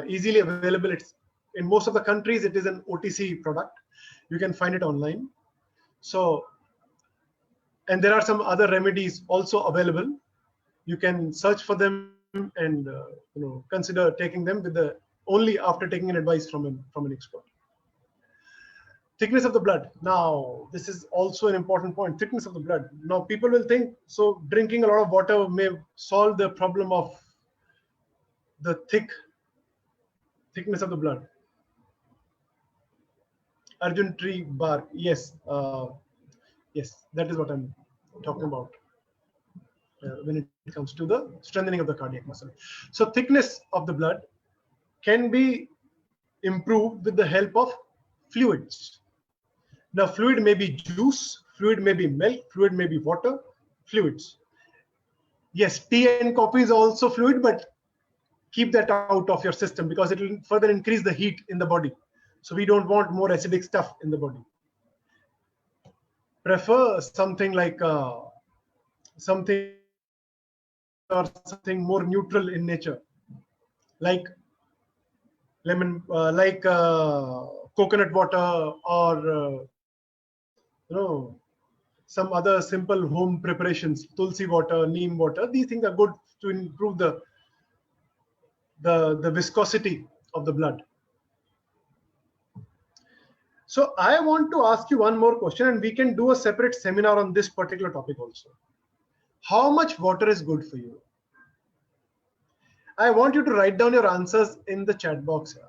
easily available. It's in most of the countries. It is an OTC product. You can find it online. So, and there are some other remedies also available. You can search for them and consider taking them only after taking an advice from an expert. Thickness of the blood. Now this is also an important point. Thickness of the blood. Now people will think so drinking a lot of water may solve the problem of the thickness of the blood. Arjun tree bark. Yes, yes, that is what I'm talking about. When it comes to the strengthening of the cardiac muscle. So thickness of the blood can be improved with the help of fluids. Now fluid may be juice, fluid may be milk, fluid may be water, fluids. Yes, tea and coffee is also fluid, but keep that out of your system because it will further increase the heat in the body. So we don't want more acidic stuff in the body. prefer something like something or something more neutral in nature, like lemon, like coconut water, or some other simple home preparations, tulsi water, neem water. These things are good to improve the viscosity of the blood. So I want to ask you one more question, and we can do a separate seminar on this particular topic also. How much water is good for you? I want you to write down your answers in the chat box here.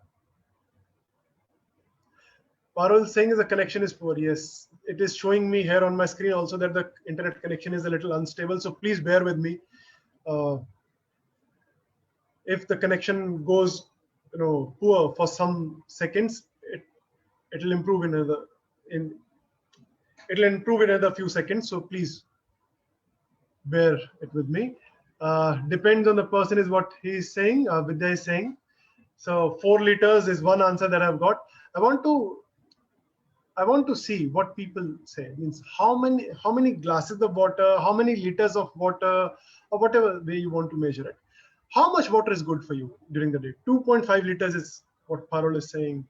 Parul saying the connection is poor. Yes, it is showing me here on my screen also that the internet connection is a little unstable. So please bear with me. If the connection goes, poor for some seconds, it'll improve in another few seconds. So please bear it with me. Depends on the person is what he is saying. Vidya is saying. So 4 liters is one answer that I've got. I want to see what people say. Means how many glasses of water, how many liters of water, or whatever way you want to measure it. How much water is good for you during the day? 2.5 liters is what Parul is saying.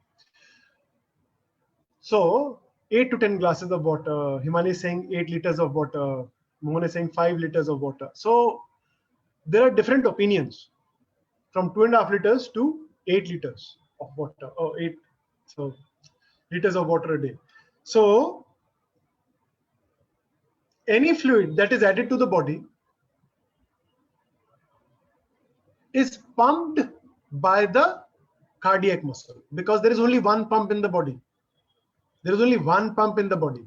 So 8 to 10 glasses of water. Himani is saying 8 liters of water. Mohan is saying 5 liters of water. So there are different opinions from 2.5 liters to 8 liters of water. So liters of water a day. So any fluid that is added to the body is pumped by the cardiac muscle, because there is only one pump in the body. There is only one pump in the body.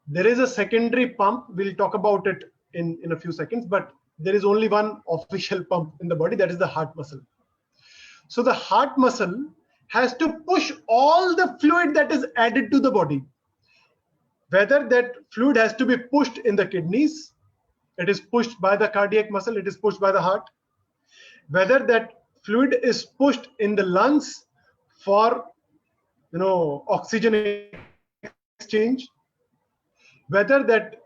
There is a secondary pump. We'll talk about it in a few seconds, but there is only one official pump in the body, that is the heart muscle. So the heart muscle has to push all the fluid that is added to the body. Whether that fluid has to be pushed in the kidneys, it is pushed by the cardiac muscle, it is pushed by the heart. Whether that fluid is pushed in the lungs for oxygen exchange, whether that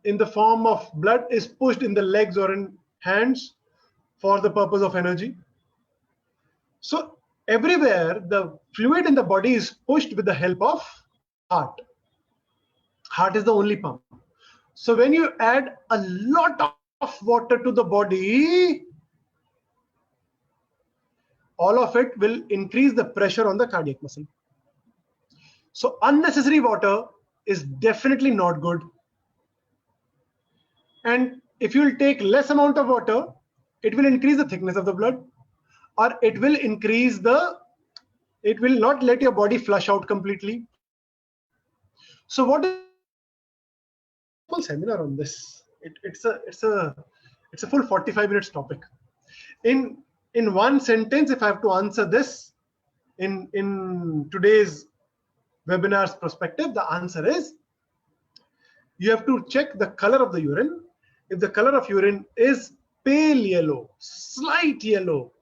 in the form of blood is pushed in the legs or in hands for the purpose of energy. So everywhere the fluid in the body is pushed with the help of heart. Heart is the only pump. So when you add a lot of water to the body, all of it will increase the pressure on the cardiac muscle. So unnecessary water is definitely not good. And if you will take less amount of water, it will increase the thickness of the blood, or it will not let your body flush out completely. So what is a full seminar on this? It's a full 45 minutes topic. In one sentence, if I have to answer this in today's webinar's perspective, the answer is you have to check the color of the urine. If the color of urine is pale yellow, slight yellow,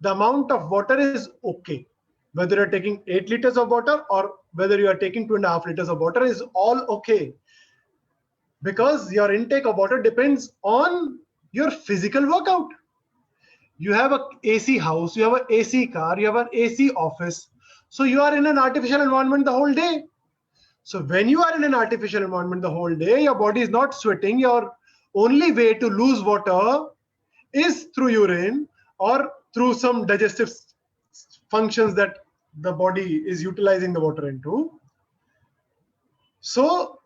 the amount of water is okay. Whether you're taking 8 liters of water or whether you are taking 2.5 liters of water is all okay. Because your intake of water depends on your physical workout. You have an AC house, you have an AC car, you have an AC office. So you are in an artificial environment the whole day. So when you are in an artificial environment the whole day, your body is not sweating. Your only way to lose water is through urine or through some digestive functions that the body is utilizing the water into. So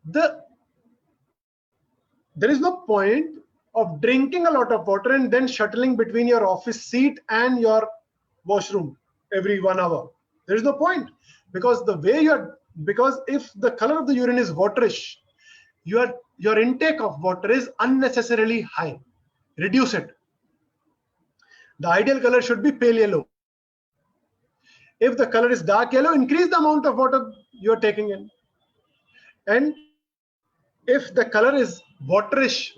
there is no point of drinking a lot of water and then shuttling between your office seat and your washroom every 1 hour. There is no point, because if the color of the urine is waterish, your intake of water is unnecessarily high. Reduce it. The ideal color should be pale yellow. If the color is dark yellow, increase the amount of water you're taking in. And if the color is waterish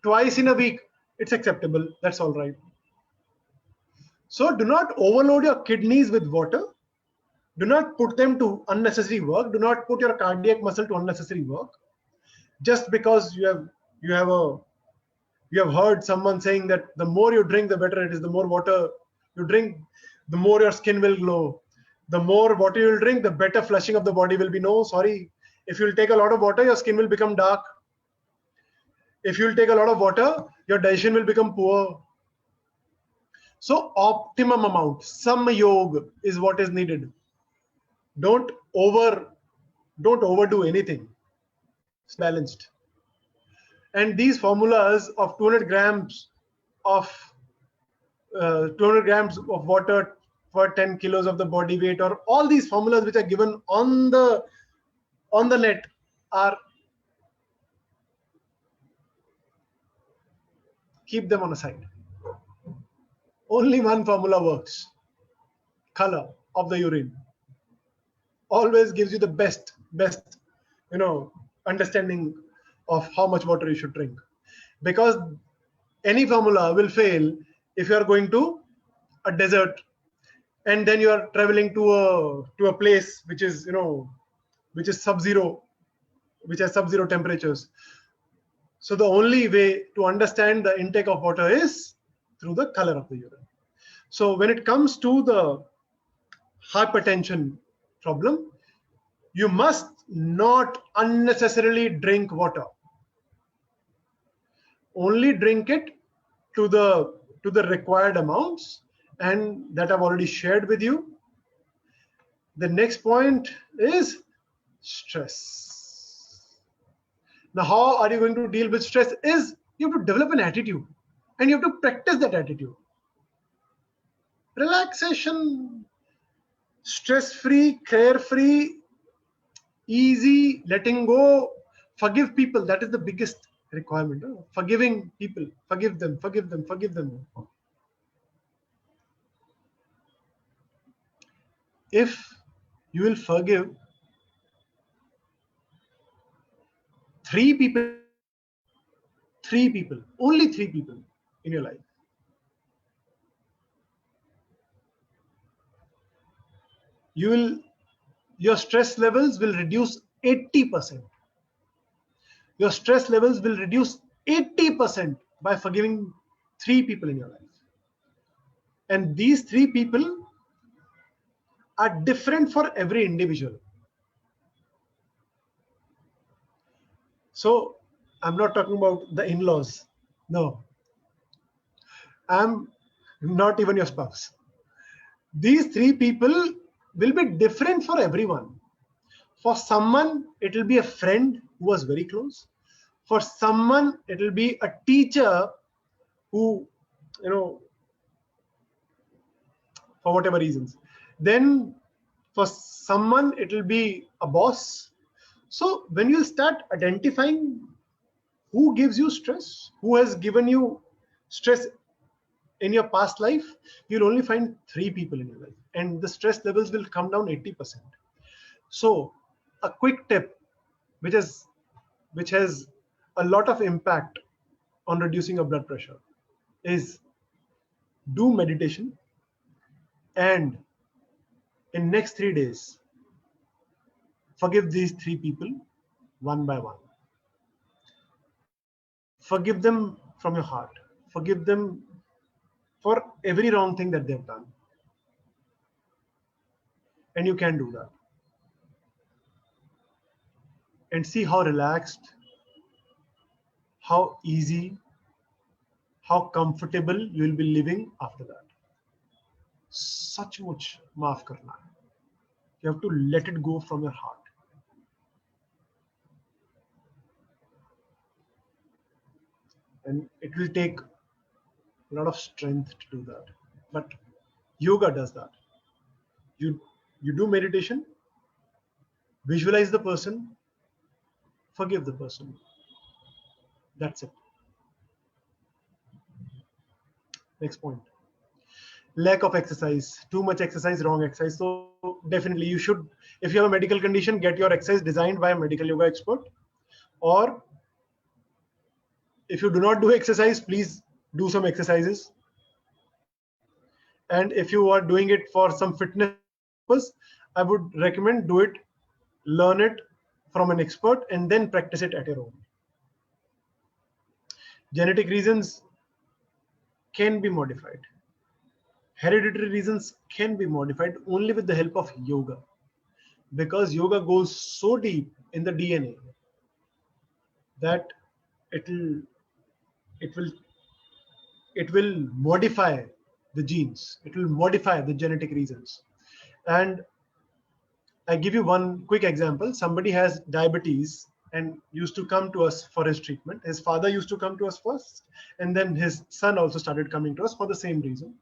twice in a week, it's acceptable. That's all right. So do not overload your kidneys with water. Do not put them to unnecessary work. Do not put your cardiac muscle to unnecessary work. Just because you have heard someone saying that the more you drink, the better it is. The more water you drink, the more your skin will glow. The more water you will drink, the better flushing of the body will be. No, sorry. If you will take a lot of water, your skin will become dark. If you will take a lot of water, your digestion will become poor. So optimum amount, some yoga is what is needed. Don't overdo anything. It's balanced. And these formulas of 200 grams of 200 grams of water for 10 kilos of the body weight, or all these formulas which are given on the net, are, keep them on a side. Only one formula works. Color of the urine always gives you the best understanding of how much water you should drink, because any formula will fail if you are going to a desert and then you are traveling to a place which is sub-zero, which has sub-zero temperatures. So the only way to understand the intake of water is through the color of the urine. So when it comes to the hypertension problem, you must not unnecessarily drink water. Only drink it to the required amounts, and that I've already shared with you. The next point is stress. Now, how are you going to deal with stress? Is you have to develop an attitude, and you have to practice that attitude. Relaxation, stress-free, carefree, easy, letting go, forgive people. That is the biggest requirement. Forgiving people, forgive them. If you will forgive 3 people, only 3 people in your life, your stress levels will reduce 80%. Your stress levels will reduce 80% by forgiving 3 people in your life. And these 3 people are different for every individual. So I'm not talking about the in-laws. No. I'm not even your spouse. These 3 people will be different for everyone. For someone, it will be a friend who was very close. For someone, it will be a teacher who, for whatever reasons. Then for someone, it will be a boss. So when you start identifying who gives you stress, who has given you stress in your past life, you'll only find 3 people in your life, and the stress levels will come down 80%. So a quick tip, which has a lot of impact on reducing your blood pressure, is do meditation, and in next 3 days, forgive these 3 people one by one. Forgive them from your heart. Forgive them for every wrong thing that they've done. And you can do that. And see how relaxed, how easy, how comfortable you will be living after that. Sachmuch maaf karna hai. You have to let it go from your heart. And it will take a lot of strength to do that. But yoga does that. You do meditation, visualize the person, forgive the person. That's it. Next point. Lack of exercise. Too much exercise, wrong exercise. So definitely you should, if you have a medical condition, get your exercise designed by a medical yoga expert. Or if you do not do exercise, please do some exercises. And if you are doing it for some fitness purpose, I would recommend do it, learn it from an expert, and then practice it at your own. Genetic reasons can be modified. Hereditary reasons can be modified only with the help of yoga, because yoga goes so deep in the DNA that it will it will it will modify the genes, it will modify the genetic reasons. And I give you one quick example. Somebody has diabetes and used to come to us for his treatment. His father used to come to us first, and then his son also started coming to us for the same reason.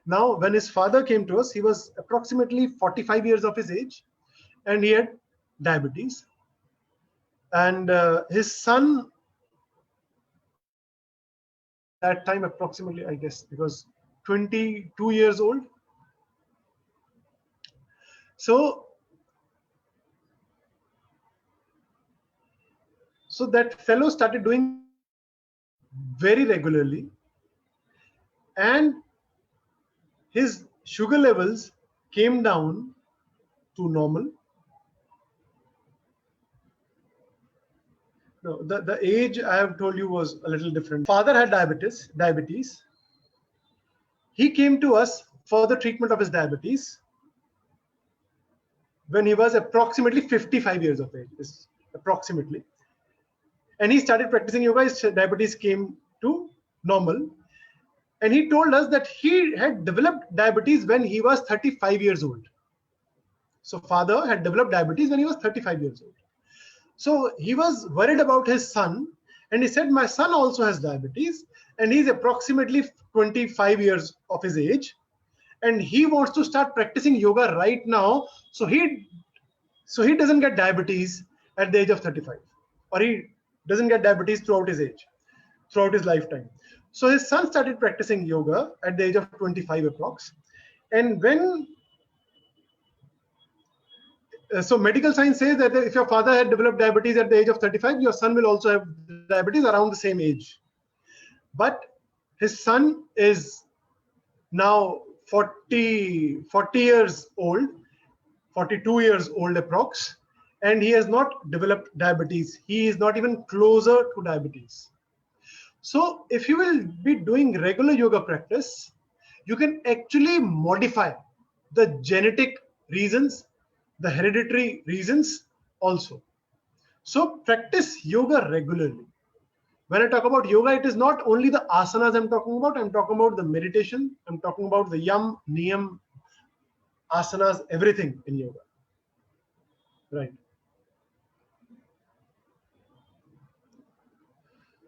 Now, when his father came to us, he was approximately 45 years of his age, and he had diabetes. And his son, that time approximately, I guess, because 22 years old. So that fellow started doing very regularly, and his sugar levels came down to normal. No, the age I have told you was a little different. Father had diabetes. He came to us for the treatment of his diabetes when he was approximately 55 years of age, approximately. And he started practicing yoga. His diabetes came to normal. And he told us that he had developed diabetes when he was 35 years old. So father had developed diabetes when he was 35 years old. So he was worried about his son, and he said, my son also has diabetes, and he's approximately 25 years of his age, and he wants to start practicing yoga right now, so he doesn't get diabetes at the age of 35, or he doesn't get diabetes throughout his lifetime. So his son started practicing yoga at the age of 25 approx. And when so medical science says that if your father had developed diabetes at the age of 35, your son will also have diabetes around the same age. But his son is now 40 years old, 42 years old approx, and he has not developed diabetes. He is not even closer to diabetes. So if you will be doing regular yoga practice, you can actually modify the genetic reasons, the hereditary reasons also. So practice yoga regularly. When I talk about yoga, it is not only the asanas I'm talking about the meditation, I'm talking about the yam, niyam, asanas, everything in yoga. Right.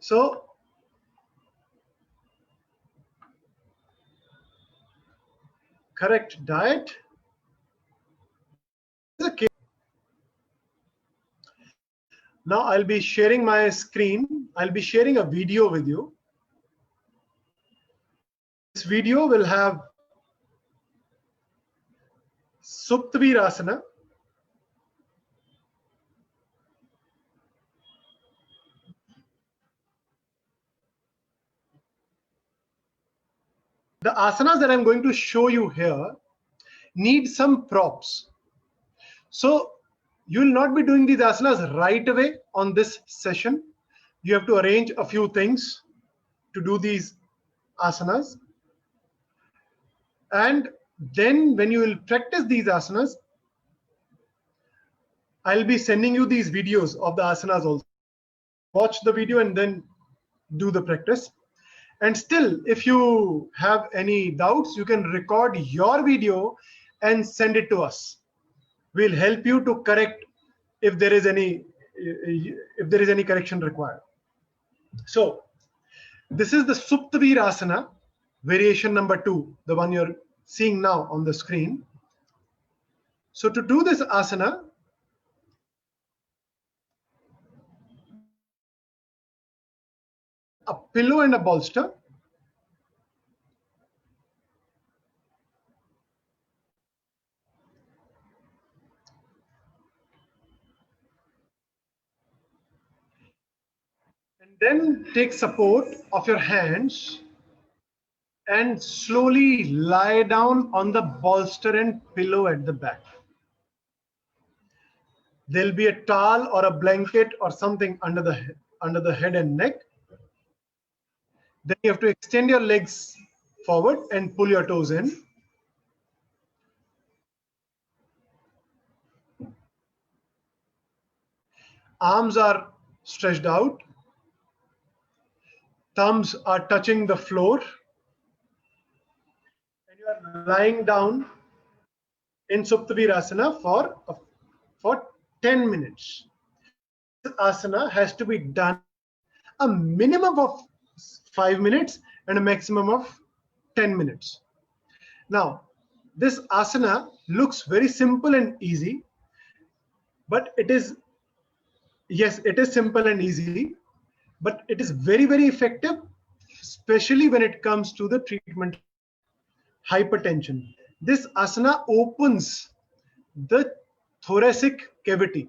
So correct diet. Now I'll be sharing my screen. I'll be sharing a video with you. This video will have Supta Virasana, the asanas that I'm going to show you here need some props. So you will not be doing these asanas right away on this session. You have to arrange a few things to do these asanas. And then when you will practice these asanas, I'll be sending you these videos of the asanas also. Watch the video and then do the practice. And still, if you have any doubts, you can record your video and send it to us. We'll help you to correct if there is any correction required. So this is the Supta Virasana, variation number 2, the one you're seeing now on the screen. So to do this asana, a pillow and a bolster. And then take support of your hands and slowly lie down on the bolster and pillow at the back. There'll be a towel or a blanket or something under the head and neck. Then you have to extend your legs forward and pull your toes in. Arms are stretched out. Thumbs are touching the floor. And you are lying down in Supta Virasana for 10 minutes. This asana has to be done a minimum of 5 minutes and a maximum of 10 minutes. Now, this asana looks very simple and easy, but it is, yes, it is simple and easy, but it is very, very effective, especially when it comes to the treatment of hypertension. This asana opens the thoracic cavity.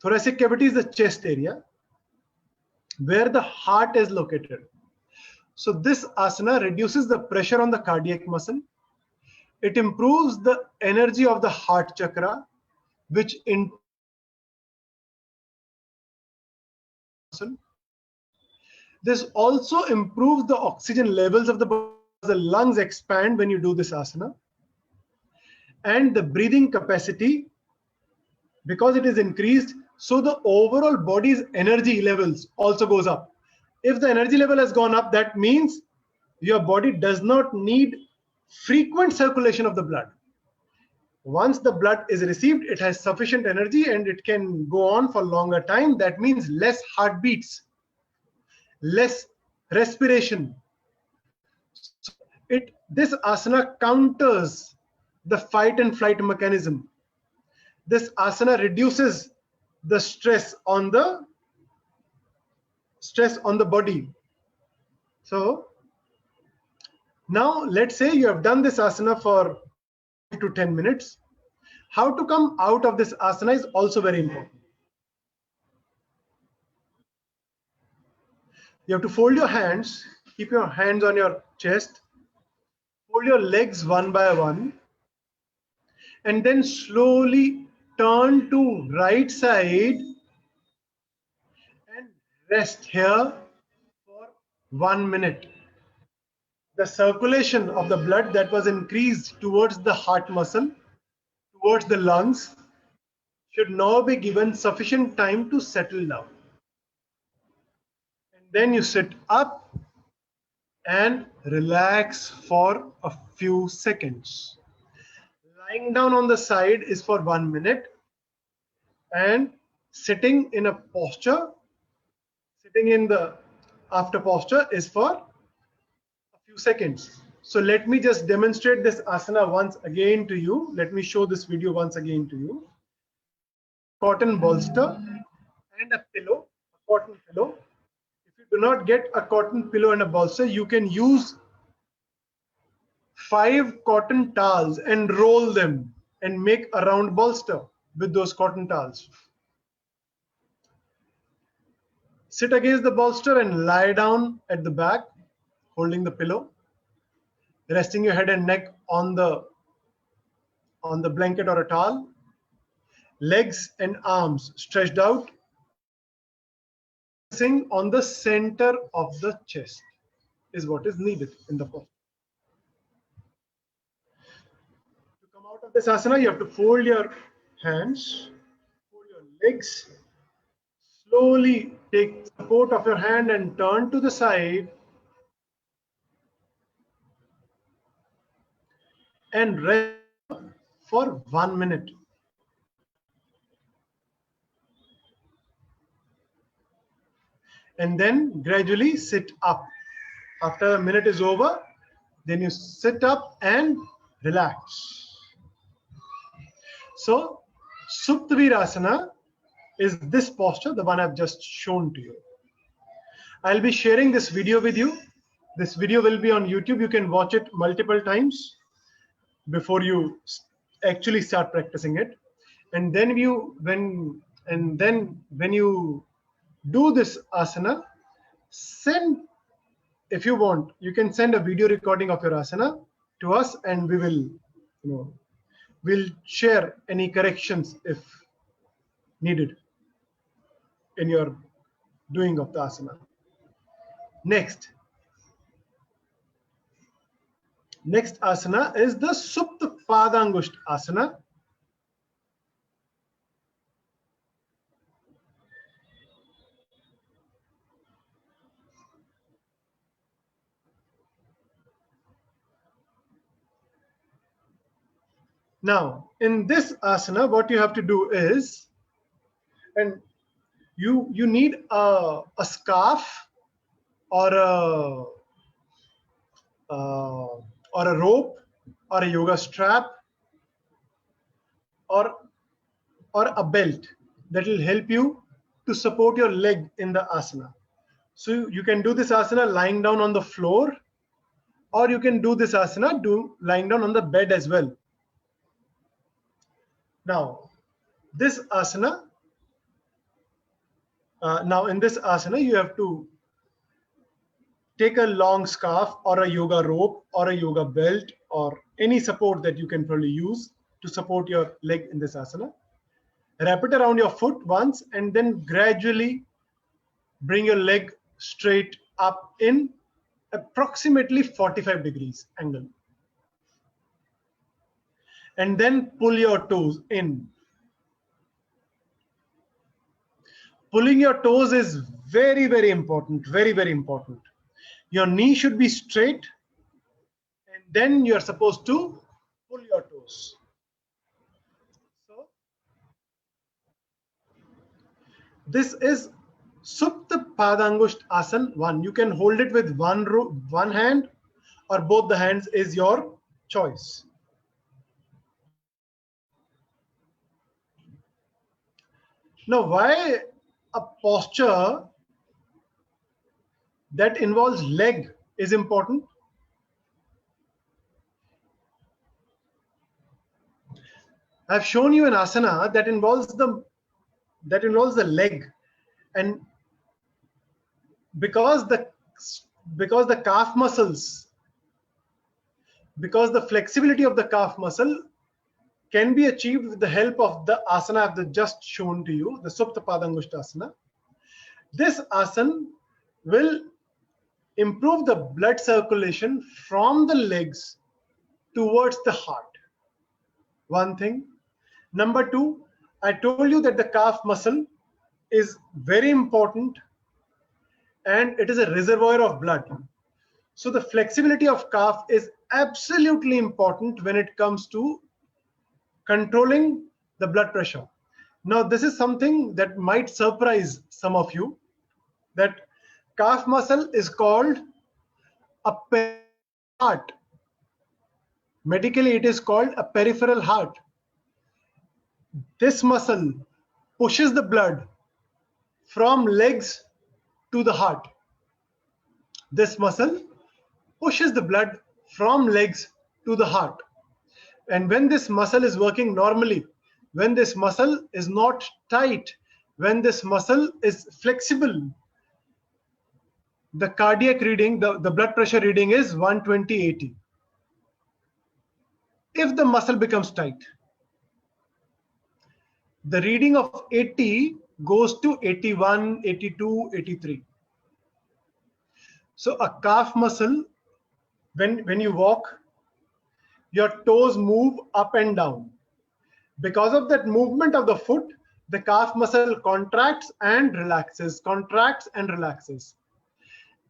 Thoracic cavity is the chest area where the heart is located. So this asana reduces the pressure on the cardiac muscle. It improves the energy of the heart chakra, which in this also improves the oxygen levels of the body. The lungs expand when you do this asana, and the breathing capacity, because it is increased, so the overall body's energy levels also goes up. If the energy level has gone up, that means your body does not need frequent circulation of the blood. Once the blood is received, it has sufficient energy and it can go on for longer time. That means less heartbeats, less respiration. So this asana counters the fight and flight mechanism. This asana reduces the stress on the body. So now let's say you have done this asana for 5 to 10 minutes. How to come out of this asana is also very important. You have to fold your hands, keep your hands on your chest, fold your legs one by one, and then slowly turn to right side and rest here for 1 minute. The circulation of the blood that was increased towards the heart muscle, towards the lungs, should now be given sufficient time to settle down. And then you sit up and relax for a few seconds. Lying down on the side is for 1 minute, and sitting in a posture, sitting in the after posture is for a few seconds. So let me just demonstrate this asana once again to you. Let me show this video once again to you. Cotton bolster and a pillow, a cotton pillow. If you do not get a cotton pillow and a bolster, you can use 5 cotton towels and roll them and make a round bolster with those cotton towels. Sit against the bolster and lie down at the back, holding the pillow, resting your head and neck on the blanket or a towel. Legs and arms stretched out, focusing on the center of the chest is what is needed in the posture. To come out of this asana, you have to fold your hands, fold your legs, slowly take support of your hand and turn to the side and rest for 1 minute. And then gradually sit up. After a minute is over, then you sit up and relax. So Supta Virasana is this posture, the one I've just shown to you. I'll be sharing this video with you. This video will be on YouTube. You can watch it multiple times before you actually start practicing it. And then when you do this asana, if you want, you can send a video recording of your asana to us, and we will, we'll share any corrections if needed in your doing of the asana. Next asana is the Supta Padangusthasana. Now, in this asana, what you have to do is, and you need a scarf or a rope or a yoga strap or a belt that will help you to support your leg in the asana. So you can do this asana lying down on the floor, or you can do this asana lying down on the bed as well. Now, this asana, in this asana, you have to take a long scarf or a yoga rope or a yoga belt or any support that you can probably use to support your leg in this asana. Wrap it around your foot once and then gradually bring your leg straight up in approximately 45 degrees angle. And then pull your toes in. Pulling your toes is very, very important, very, very important. Your knee should be straight, and then you are supposed to pull your toes. So this is Supta Padangusthasana 1. You can hold it with one hand, or both the hands is your choice. Now, why a posture that involves leg is important? I've shown you an asana that involves the leg, and because the calf muscles, because the flexibility of the calf muscle can be achieved with the help of the asana I've just shown to you, the Supta Padangusthasana. This asana will improve the blood circulation from the legs towards the heart. One thing. Number two, I told you that the calf muscle is very important and it is a reservoir of blood. So the flexibility of calf is absolutely important when it comes to controlling the blood pressure. Now, this is something that might surprise some of you, that calf muscle is called a heart. Medically, it is called a peripheral heart. This muscle pushes the blood from legs to the heart. This muscle pushes the blood from legs to the heart. And when this muscle is working normally, when this muscle is not tight, when this muscle is flexible, the cardiac reading, the blood pressure reading is 120/80. If the muscle becomes tight, the reading of 80 goes to 81, 82, 83. So a calf muscle, when you walk, your toes move up and down. Because of that movement of the foot, the calf muscle contracts and relaxes, contracts and relaxes.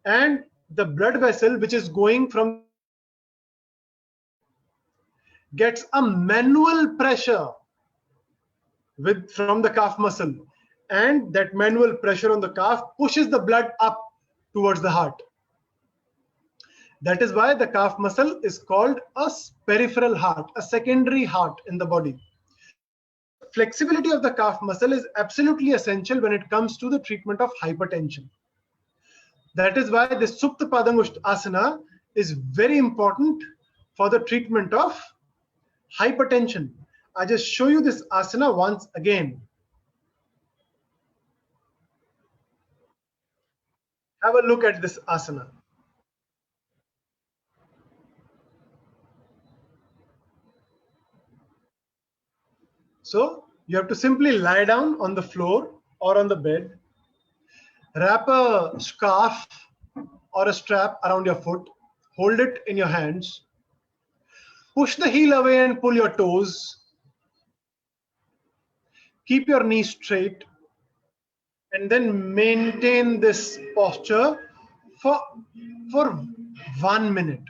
And the blood vessel, which is going from, gets a manual pressure from the calf muscle, and that manual pressure on the calf pushes the blood up towards the heart. That is why the calf muscle is called a peripheral heart, a secondary heart in the body. Flexibility of the calf muscle is absolutely essential when it comes to the treatment of hypertension. That is why the Supta Padangusthasana is very important for the treatment of hypertension. I just show you this asana once again. Have a look at this asana. So You have to simply lie down on the floor or on the bed, wrap a scarf or a strap around your foot, hold it in your hands, push the heel away and pull your toes, keep your knees straight, and then maintain this posture for 1 minute.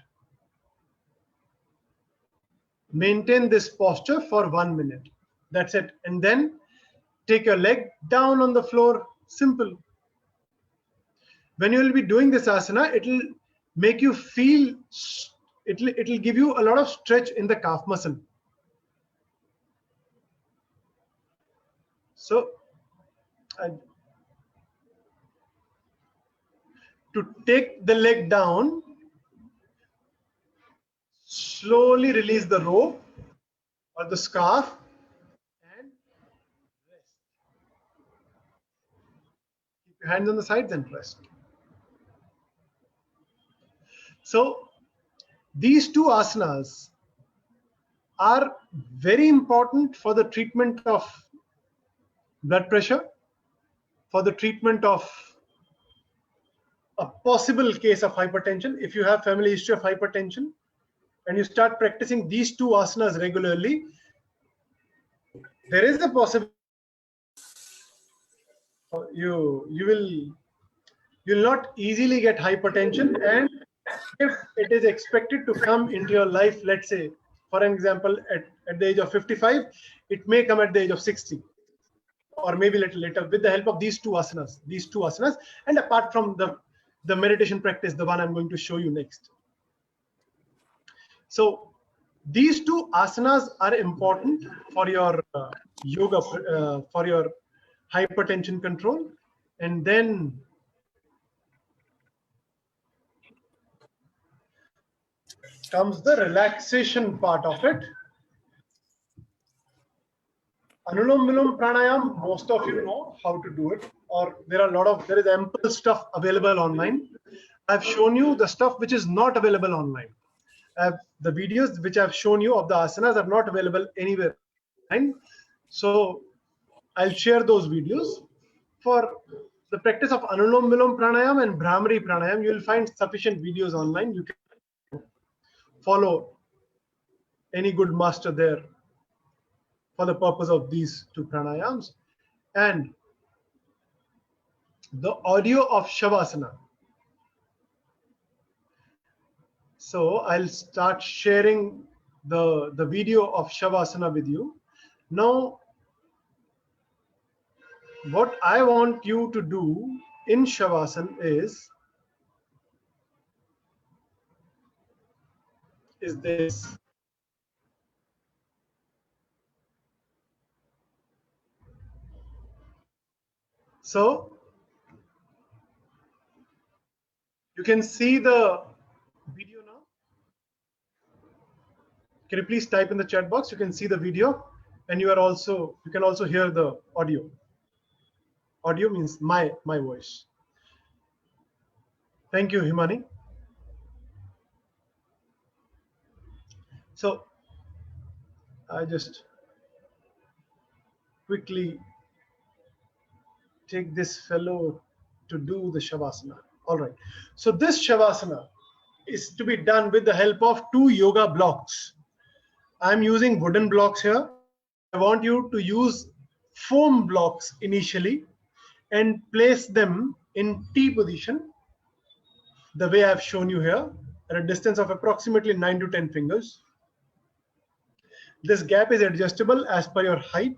Maintain this posture for 1 minute. That's it. And then take your leg down on the floor. Simple. When you will be doing this asana, it will make you feel, it will give you a lot of stretch in the calf muscle. So to take the leg down, slowly release the rope or the scarf and rest. Keep your hands on the sides and rest. So these two asanas are very important for the treatment of blood pressure, for the treatment of a possible case of hypertension. If you have family history of hypertension and you start practicing these two asanas regularly, there is a possibility you'll not easily get hypertension, and if it is expected to come into your life, let's say for an example at the age of 55, it may come at the age of 60 or maybe a little later with the help of these two asanas, and apart from the meditation practice, the one I'm going to show you next. So these two asanas are important for your yoga, for your hypertension control. And then comes the relaxation part of it. Anulom Vilom Pranayam, most of you know how to do it, or there is ample stuff available online. I've shown you the stuff which is not available online. The videos which I've shown you of the asanas are not available anywhere online. So I'll share those videos. For the practice of Anulom Vilom Pranayam and Brahmari Pranayam, you will find sufficient videos online. You can follow any good master there for the purpose of these two pranayams. And the audio of Shavasana. So I'll start sharing the video of Shavasana with you. Now, what I want you to do in Shavasana is this. So you can see the video now. Can you please type in the chat box? You can see the video, and you can also hear the audio. Audio means my voice. Thank you, Himani. So I just quickly take this fellow to do the Shavasana. All right. So this Shavasana is to be done with the help of two yoga blocks. I'm using wooden blocks here. I want you to use foam blocks initially and place them in T position, the way I've shown you here, at a distance of approximately 9 to 10 fingers. This gap is adjustable as per your height.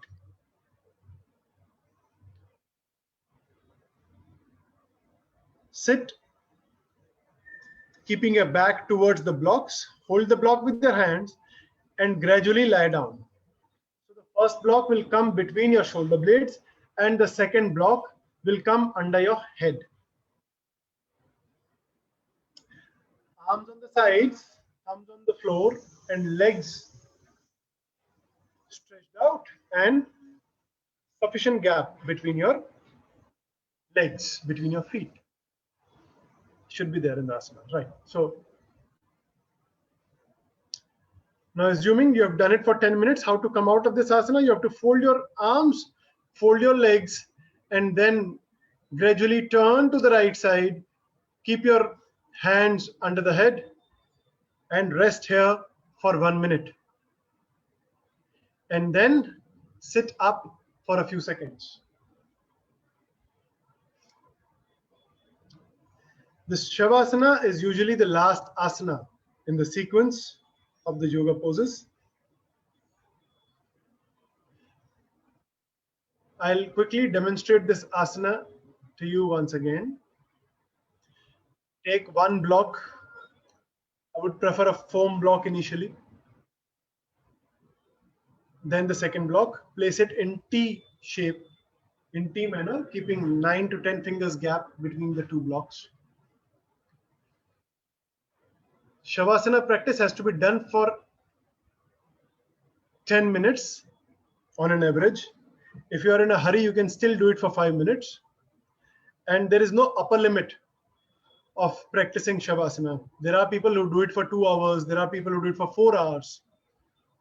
Sit, keeping your back towards the blocks. Hold the block with your hands and gradually lie down. So the first block will come between your shoulder blades and the second block will come under your head. Arms on the sides, thumbs on the floor, and legs stretched out, and sufficient gap between your legs, between your feet. Should be there in the asana, right? So Now, assuming you have done it for 10 minutes, how to come out of this asana? You have to fold your arms, fold your legs, and then gradually turn to the right side. Keep your hands under the head and rest here for 1 minute. And then sit up for a few seconds. This Shavasana is usually the last asana in the sequence of the yoga poses. I'll quickly demonstrate this asana to you once again. Take one block. I would prefer a foam block initially. Then the second block, place it in T shape, in T manner, keeping 9 to 10 fingers gap between the two blocks. Shavasana practice has to be done for 10 minutes on an average. If you are in a hurry, you can still do it for 5 minutes. And there is no upper limit of practicing Shavasana. There are people who do it for 2 hours. There are people who do it for 4 hours.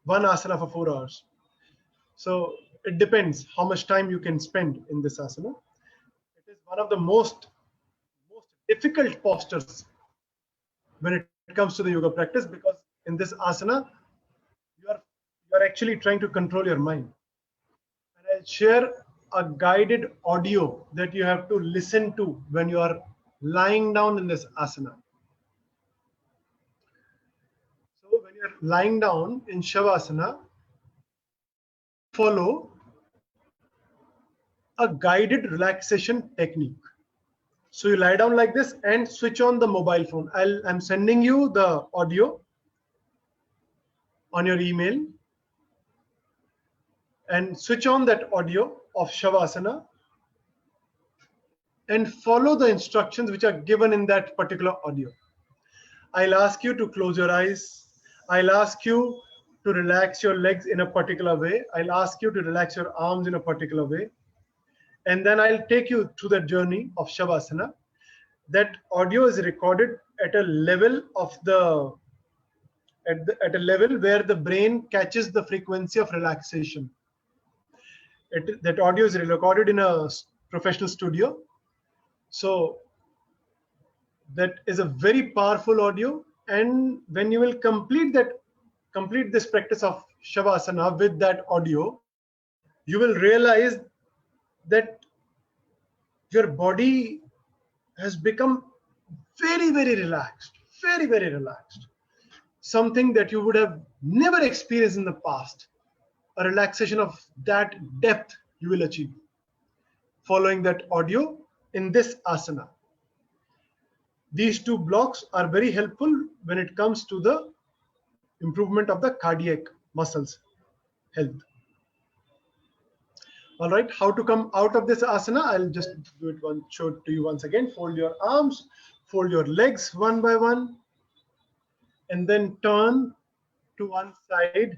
One asana for 4 hours. So it depends how much time you can spend in this asana. It is one of the most difficult postures when it comes to the yoga practice, because in this asana, you are actually trying to control your mind. And I'll share a guided audio that you have to listen to when you are lying down in this asana. So when you're lying down in Shavasana, follow a guided relaxation technique. So you lie down like this and switch on the mobile phone. I'm sending you the audio on your email, and switch on that audio of Shavasana and follow the instructions which are given in that particular audio. I'll ask you to close your eyes. I'll ask you to relax your legs in a particular way. I'll ask you to relax your arms in a particular way. And then I'll take you through the journey of Shavasana. That audio is recorded at a level of at a level where the brain catches the frequency of relaxation. That audio is recorded in a professional studio. So that is a very powerful audio. And when you will complete this practice of Shavasana with that audio, you will realize that your body has become very, very relaxed, very, very relaxed. Something that you would have never experienced in the past. A relaxation of that depth you will achieve following that audio in this asana. These two blocks are very helpful when it comes to the improvement of the cardiac muscles health. All right, how to come out of this asana? I'll just show it to you once again. Fold your arms, fold your legs one by one, and then turn to one side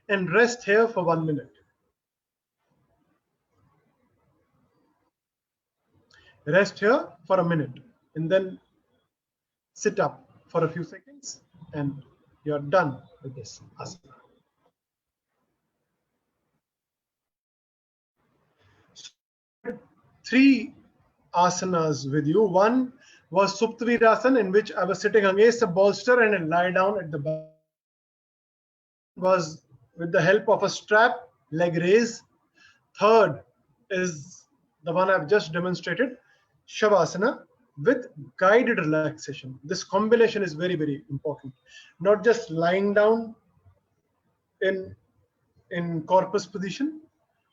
and rest here for 1 minute. Rest here for a minute and then sit up for a few seconds and you're done with this asana. Three asanas with you. One was Supta Virasana, in which I was sitting against a bolster and I lie down at the back. Was with the help of a strap, leg raise. Third is the one I've just demonstrated, Shavasana with guided relaxation. This combination is very, very important. Not just lying down in corpus position,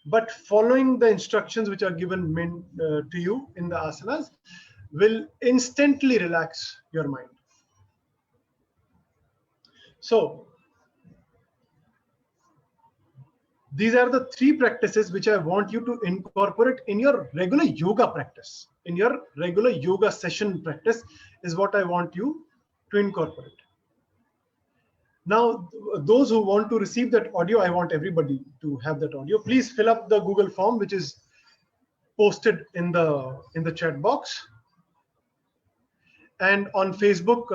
but following the instructions which are given to you in the asanas will instantly relax your mind. So these are the three practices which I want you to incorporate in your regular yoga practice. In your regular yoga session practice is what I want you to incorporate. Now, those who want to receive that audio, I want everybody to have that audio. Please fill up the Google form, which is posted in the chat box. And on Facebook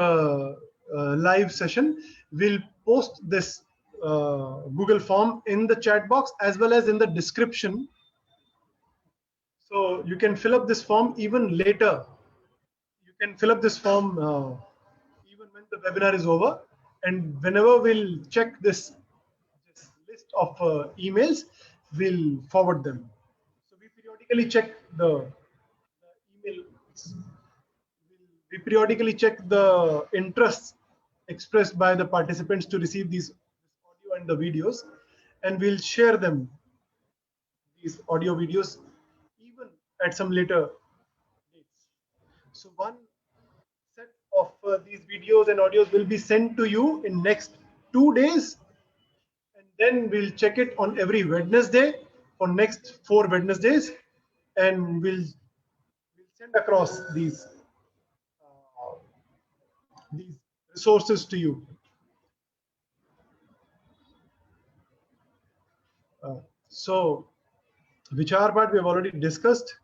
live session, we'll post this Google form in the chat box as well as in the description. So you can fill up this form even later. You can fill up this form even when the webinar is over, and whenever we'll check this list of emails, we'll forward them. So we periodically check the email. We periodically check the interests expressed by the participants to receive these audio and the videos, and we'll share them, these audio videos, even at some later dates. So one set of these videos and audios will be sent to you in next 2 days, and then we'll check it on every Wednesday for next 4 Wednesdays, and we'll send across these resources to you. So Vichaar part we have already discussed.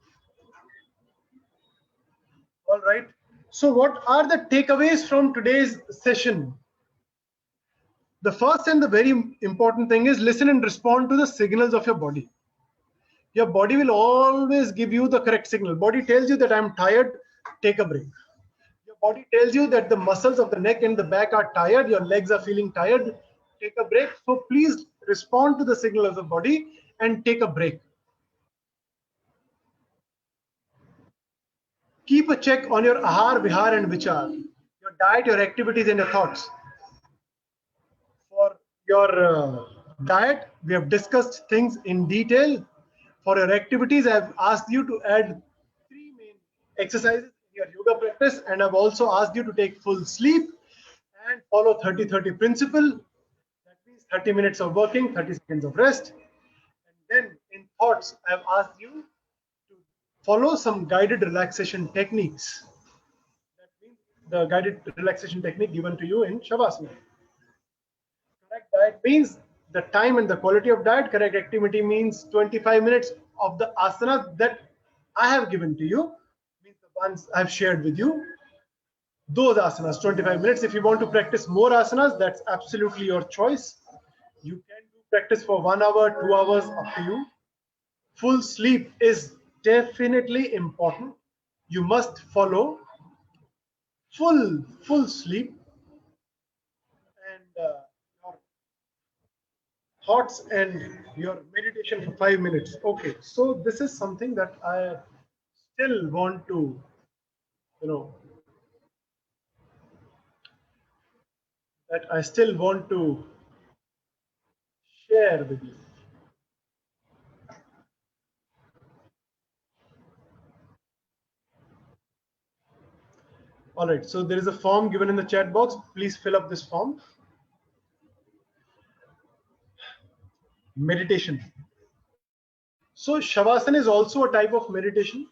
All right. So what are the takeaways from today's session? The first and the very important thing is listen and respond to the signals of your body. Your body will always give you the correct signal. Body tells you that I'm tired, take a break. Your body tells you that the muscles of the neck and the back are tired, your legs are feeling tired, take a break. So please respond to the signal of the body and take a break. Keep a check on your Aahar, Vihaar and Vichaar, your diet, your activities and your thoughts. For your diet, we have discussed things in detail. For your activities, I have asked you to add 3 main exercises in your yoga practice, and I've also asked you to take full sleep and follow 30-30 principle. That means 30 minutes of working, 30 seconds of rest. And then in thoughts, I've asked you to follow some guided relaxation techniques. That means the guided relaxation technique given to you in Shavasana. Correct diet means the time and the quality of diet. Correct activity means 25 minutes of the asana that I have given to you, means the ones I've shared with you. Those asanas, 25 minutes. If you want to practice more asanas, that's absolutely your choice. You can do practice for 1 hour, 2 hours, up to you. Full sleep is definitely important. You must follow full sleep, and your thoughts and your meditation for 5 minutes. Okay, so this is something that I still want to, share with you. All right, so there is a form given in the chat box. Please fill up this form. Meditation. So Shavasana is also a type of meditation,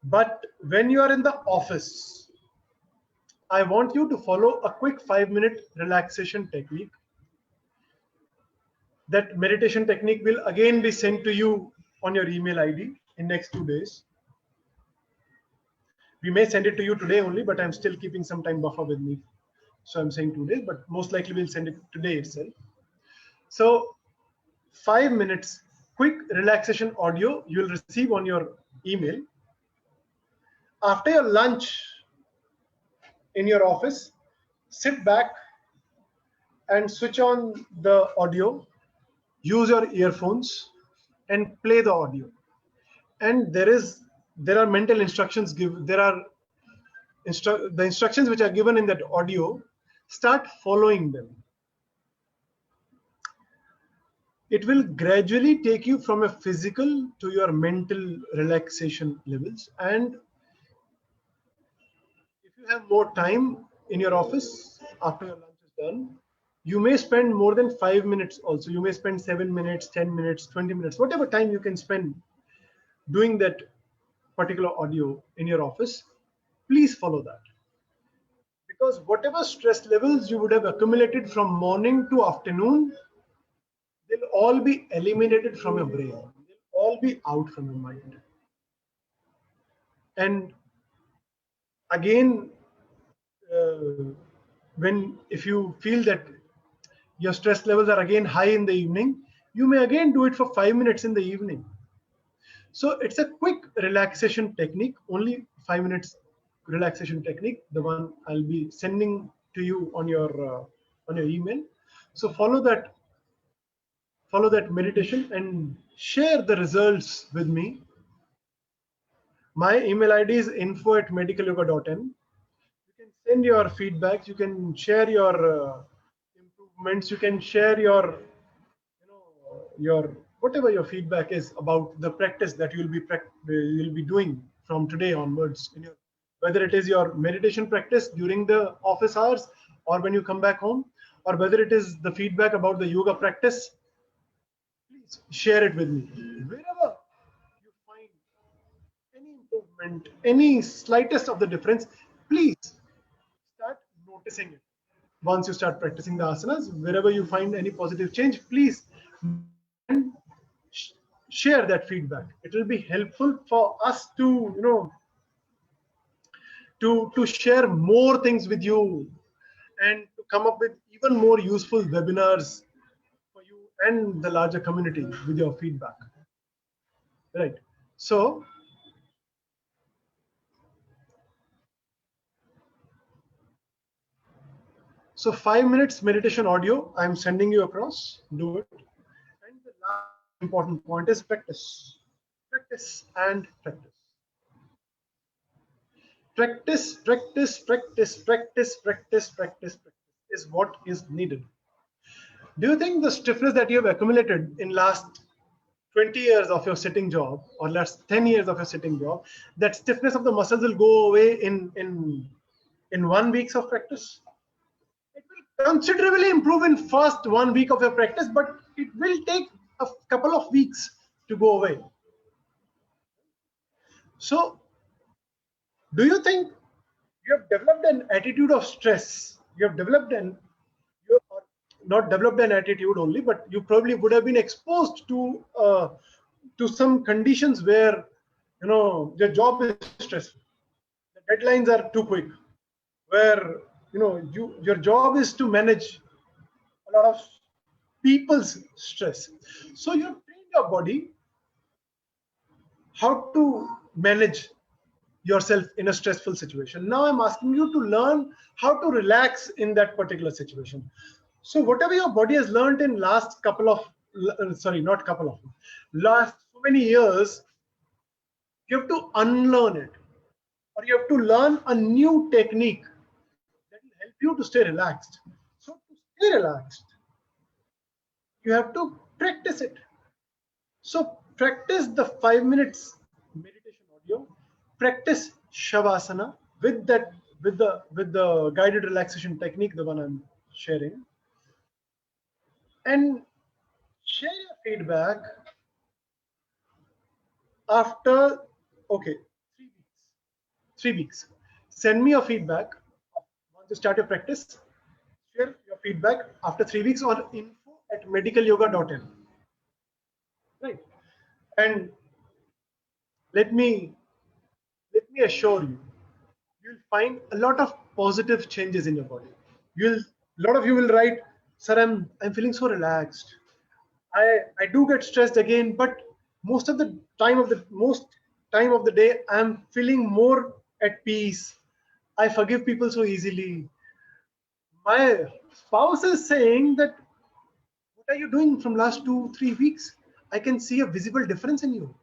but when you are in the office, I want you to follow a quick 5-minute relaxation technique. That meditation technique will again be sent to you on your email ID in next 2 days. We may send it to you today only, but I'm still keeping some time buffer with me. So I'm saying 2 days, but most likely we'll send it today itself. So 5 minutes quick relaxation audio you'll receive on your email. After your lunch in your office, sit back and switch on the audio, use your earphones and play the audio. And there are mental instructions given. There are the instructions which are given in that audio. Start following them. It will gradually take you from a physical to your mental relaxation levels. And if you have more time in your office after your lunch is done, you may spend more than 5 minutes also. You may spend 7 minutes, 10 minutes, 20 minutes, whatever time you can spend doing that particular audio in your office. Please follow that. Because whatever stress levels you would have accumulated from morning to afternoon, they'll all be eliminated from your brain. They'll all be out from your mind. And again, if you feel that your stress levels are again high in the evening, you may again do it for 5 minutes in the evening. So it's a quick relaxation technique, only 5 minutes relaxation technique, the one I'll be sending to you on your email. So follow that meditation and share the results with me. My email ID is info@medicalyoga.in. You can send your feedbacks, you can share your improvements, you can share your whatever your feedback is about the practice that you'll be doing from today onwards in your, whether it is your meditation practice during the office hours or when you come back home, or whether it is the feedback about the yoga practice. Please share it with me. Wherever you find any improvement, any slightest of the difference, please start noticing it. Once you start practicing the asanas, wherever you find any positive change, please and share that feedback. It will be helpful for us to to share more things with you and to come up with even more useful webinars for you and the larger community with your feedback. Right. So 5 minutes meditation audio I'm sending you across. Do it. And the last important point is practice. Practice and practice. Practice, practice, practice, practice, practice, practice, practice is what is needed. Do you think the stiffness that you have accumulated in last 20 years of your sitting job or last 10 years of your sitting job, that stiffness of the muscles will go away in 1 week of practice? It will considerably improve in first 1 week of your practice, but it will take a couple of weeks to go away. So, do you think you have developed an attitude of stress? You have developed you are not developed an attitude only, but you probably would have been exposed to some conditions where your job is stressful, the deadlines are too quick, where your job is to manage a lot of people's stress. So you train your body how to manage yourself in a stressful situation. Now I'm asking you to learn how to relax in that particular situation. So whatever your body has learned in last couple of not couple of last so many years, you have to unlearn it, or you have to learn a new technique that will help you to stay relaxed. So to stay relaxed, you have to practice it. So practice the 5 minutes meditation audio, practice Shavasana with the guided relaxation technique, the one I'm sharing, and share your feedback after 3 weeks. 3 weeks. Send me your feedback once you start your practice. Share your feedback after 3 weeks on info@medicalyoga.in. Right. And let me assure you, you'll find a lot of positive changes in your body. A lot of you will write, sir, I'm feeling so relaxed. I do get stressed again, but most time of the day, I'm feeling more at peace. I forgive people so easily. My spouse is saying that, what are you doing from last 2-3 weeks? I can see a visible difference in you.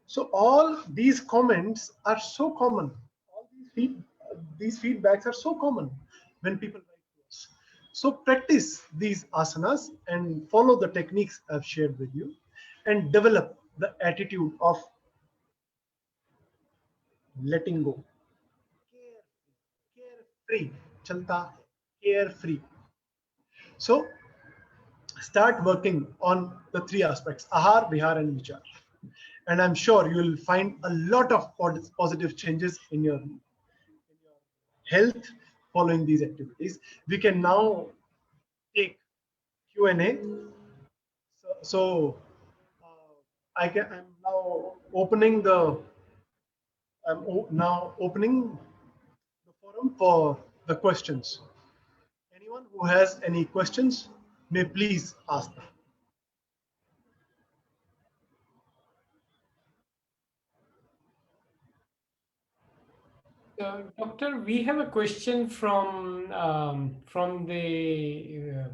So all these comments are so common. All these feedbacks are so common when people write to us. So practice these asanas and follow the techniques I've shared with you, and develop the attitude of letting go. Carefree. Chalta hai. Carefree. So start working on the three aspects: Aahar, Vihaar, and Vichaar. And I'm sure you'll find a lot of positive changes in your health following these activities. We can now take Q&A. So I'm now opening the forum for the questions. Anyone who has any questions, may please ask them. Doctor, we have a question from the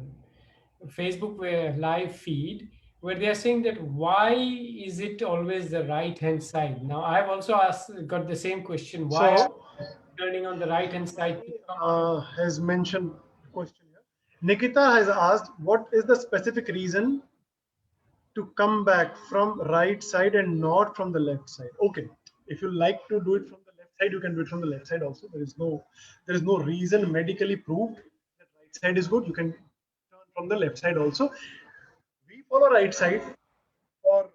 Facebook live feed where they are saying that why is it always the right hand side? Now, I've also got the same question. Why are So, you turning on the right hand side to come out? has mentioned question here. Nikita has asked, what is the specific reason to come back from right side and not from the left side? Okay, if you like to do it from the left side, you can do it from the left side also. There is no reason medically proved that right side is good. You can turn from the left side also. We follow right side for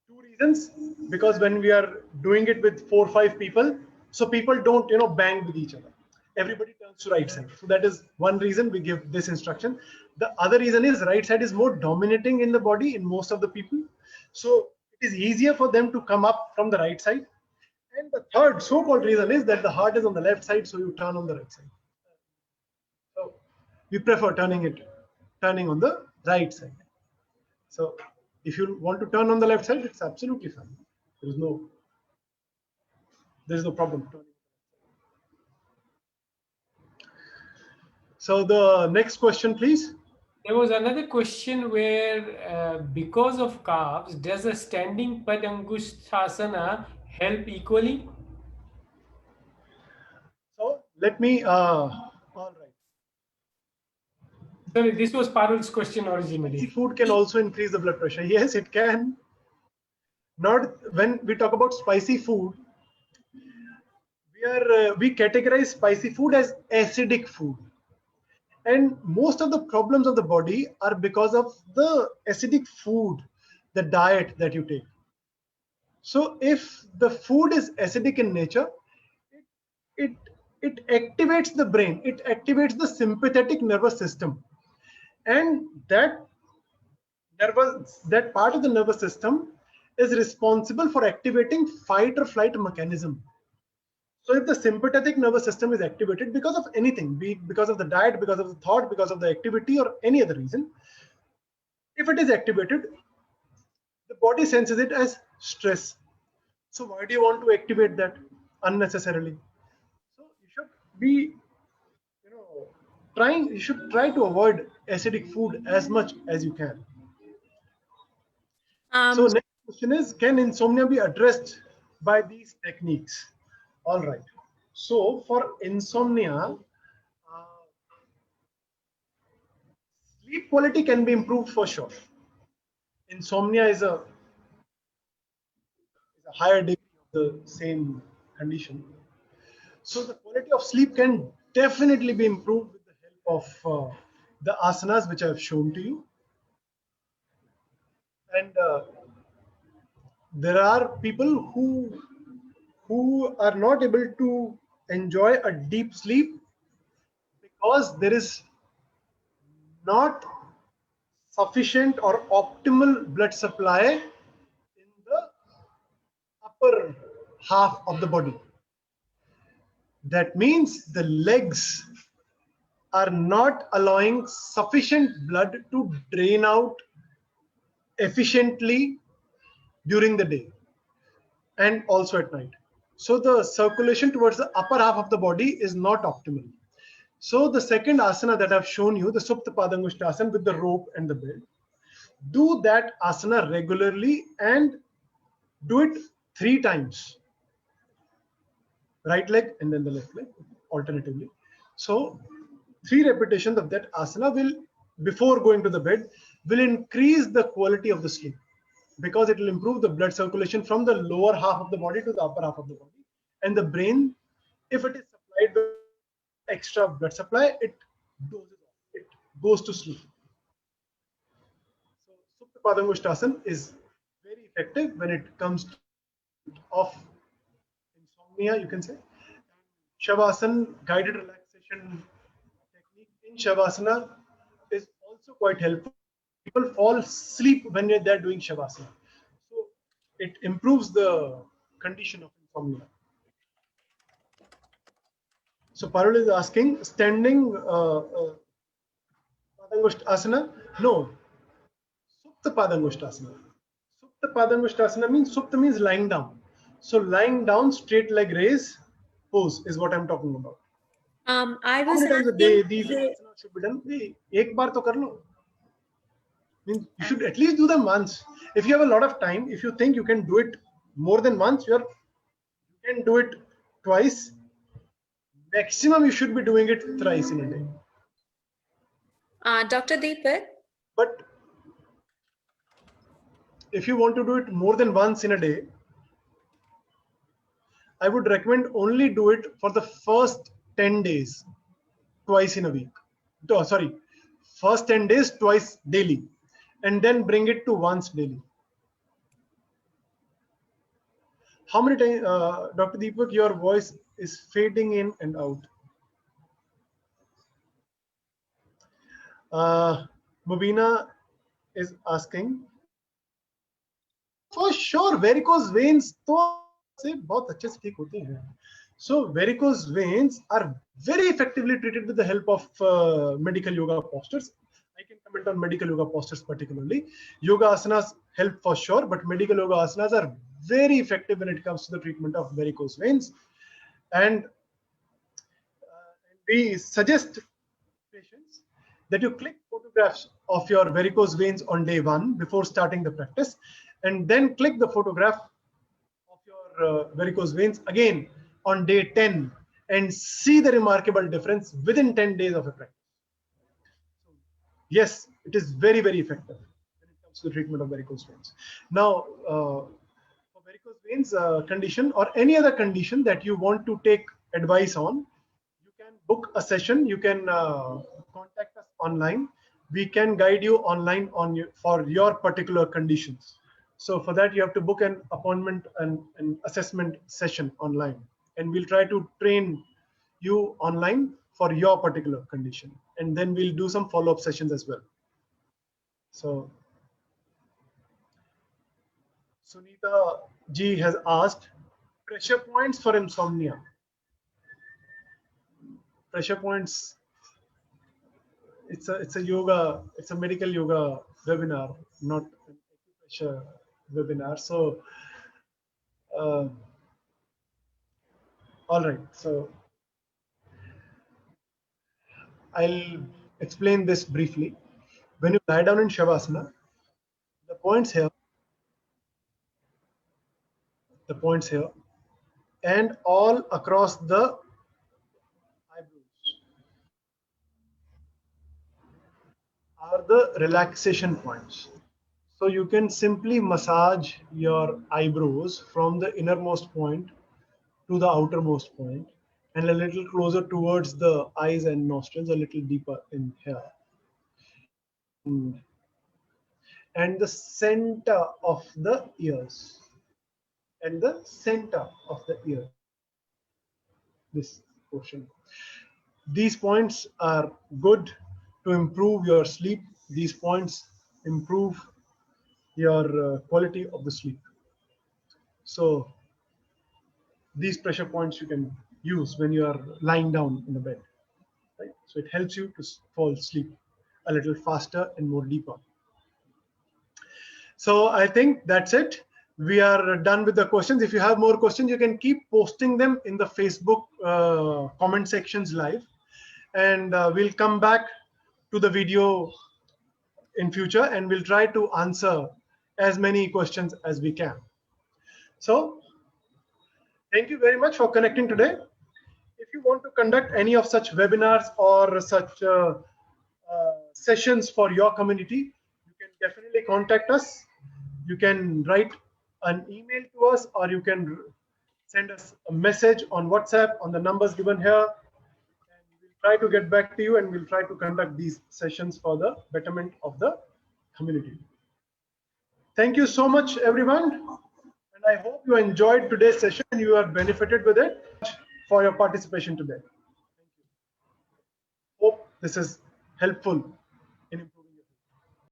two reasons, because when we are doing it with 4 or 5 people, so people don't bang with each other, everybody turns to right side. So that is one reason we give this instruction. The other reason is right side is more dominating in the body in most of the people, so it is easier for them to come up from the right side. And the third so-called reason is that the heart is on the left side, so you turn on the right side. So we prefer turning on the right side. So if you want to turn on the left side, it's absolutely fine. There is no problem. So the next question, please. There was another question where, because of carbs, does a standing Padangusthasana help equally? So let me. All right. Sorry, this was Parul's question Spicy originally. food can also increase the blood pressure. Yes, it can. Not when we talk about spicy food, we categorize spicy food as acidic food, and most of the problems of the body are because of the acidic food, the diet that you take. So if the food is acidic in nature, it it activates the brain, it activates the sympathetic nervous system, and that part of the nervous system is responsible for activating fight or flight mechanism. So if the sympathetic nervous system is activated because of anything, be it because of the diet, because of the thought, because of the activity, or any other reason, if it is activated, the body senses it as stress. So why do you want to activate that unnecessarily? So you should be, you should try to avoid acidic food as much as you can. So Um, next question is, can insomnia be addressed by these techniques? All right. So for insomnia, sleep quality can be improved for sure. Insomnia is a higher degree of the same condition. So the quality of sleep can definitely be improved with the help of the asanas which I have shown to you. And there are people who are not able to enjoy a deep sleep because there is not sufficient or optimal blood supply in the upper half of the body. That means the legs are not allowing sufficient blood to drain out efficiently during the day and also at night. So the circulation towards the upper half of the body is not optimal. So the second asana that I've shown you, the Supta Padangusthasana with the rope and the belt, do that asana regularly and do it 3 times. Right leg and then the left leg alternatively. So 3 repetitions of that asana will, before going to the bed, will increase the quality of the sleep, because it will improve the blood circulation from the lower half of the body to the upper half of the body. And the brain, if it is supplied with extra blood supply, it dozes off, it goes to sleep. So Supta Padangusthasana is very effective when it comes to of insomnia, you can say. Shavasana, guided relaxation technique in Shavasana, is also quite helpful. People fall asleep when they're doing Shavasana. So it improves the condition of insomnia. So Parul is asking, standing Padangusthasana? No. Supta Padangusthasana. Supta Padangusthasana means Supta means lying down. So lying down, straight leg raise, pose is what I'm talking about. I How was many times a asking day these the, asanas should be done? एक बार तो कर लो. Means you should at least do them once. If you have a lot of time, if you think you can do it more than once, you can do it twice. Maximum you should be doing it thrice in a day. Dr. Deepak. But if you want to do it more than once in a day, I would recommend only do it for the first 10 days, twice in a week. Oh, sorry, first 10 days, twice daily, and then bring it to once daily. How many times, Dr. Deepak, your voice is fading in and out? Mubina is asking, for sure, varicose veins से बहुत अच्छे से ठीक होती हैं. So varicose veins are very effectively treated with the help of medical yoga postures. I can comment on medical yoga postures particularly. Yoga asanas help for sure, but medical yoga asanas are very effective when it comes to the treatment of varicose veins. And we suggest patients that you click photographs of your varicose veins on day 1 before starting the practice, and then click the photograph of your varicose veins again on day 10 and see the remarkable difference within 10 days of a practice. So, yes, it is very, very effective when it comes to the treatment of varicose veins. Now, for varicose veins condition or any other condition that you want to take advice on, you can book a session. You can contact us online. We can guide you online for your particular conditions. So for that, you have to book an appointment and an assessment session online, and we'll try to train you online for your particular condition, and then we'll do some follow-up sessions as well. So Sunita G has asked, pressure points for insomnia. Pressure points. It's a medical yoga webinar, not an acupressure webinar. So all right, so I'll explain this briefly. When you lie down in Shavasana, the points here, and all across the eyebrows are the relaxation points. So you can simply massage your eyebrows from the innermost point to the outermost point, and a little closer towards the eyes and nostrils, a little deeper in here. And the center of the ears. And the center of the ear. This portion. These points are good to improve your sleep. These points improve your quality of the sleep. So these pressure points you can use when you are lying down in the bed. Right? So it helps you to fall asleep a little faster and more deeper. So I think that's it. We are done with the questions. If you have more questions, you can keep posting them in the Facebook comment sections live, and we'll come back to the video in future, and we'll try to answer as many questions as we can. So thank you very much for connecting today. If you want to conduct any of such webinars or such sessions for your community, you can definitely contact us. You can write an email to us, or you can send us a message on WhatsApp on the numbers given here, and we'll try to get back to you, and we'll try to conduct these sessions for the betterment of the community. Thank you so much, everyone, and I hope you enjoyed today's session and you are benefited with it for your participation today. Thank you. Hope this is helpful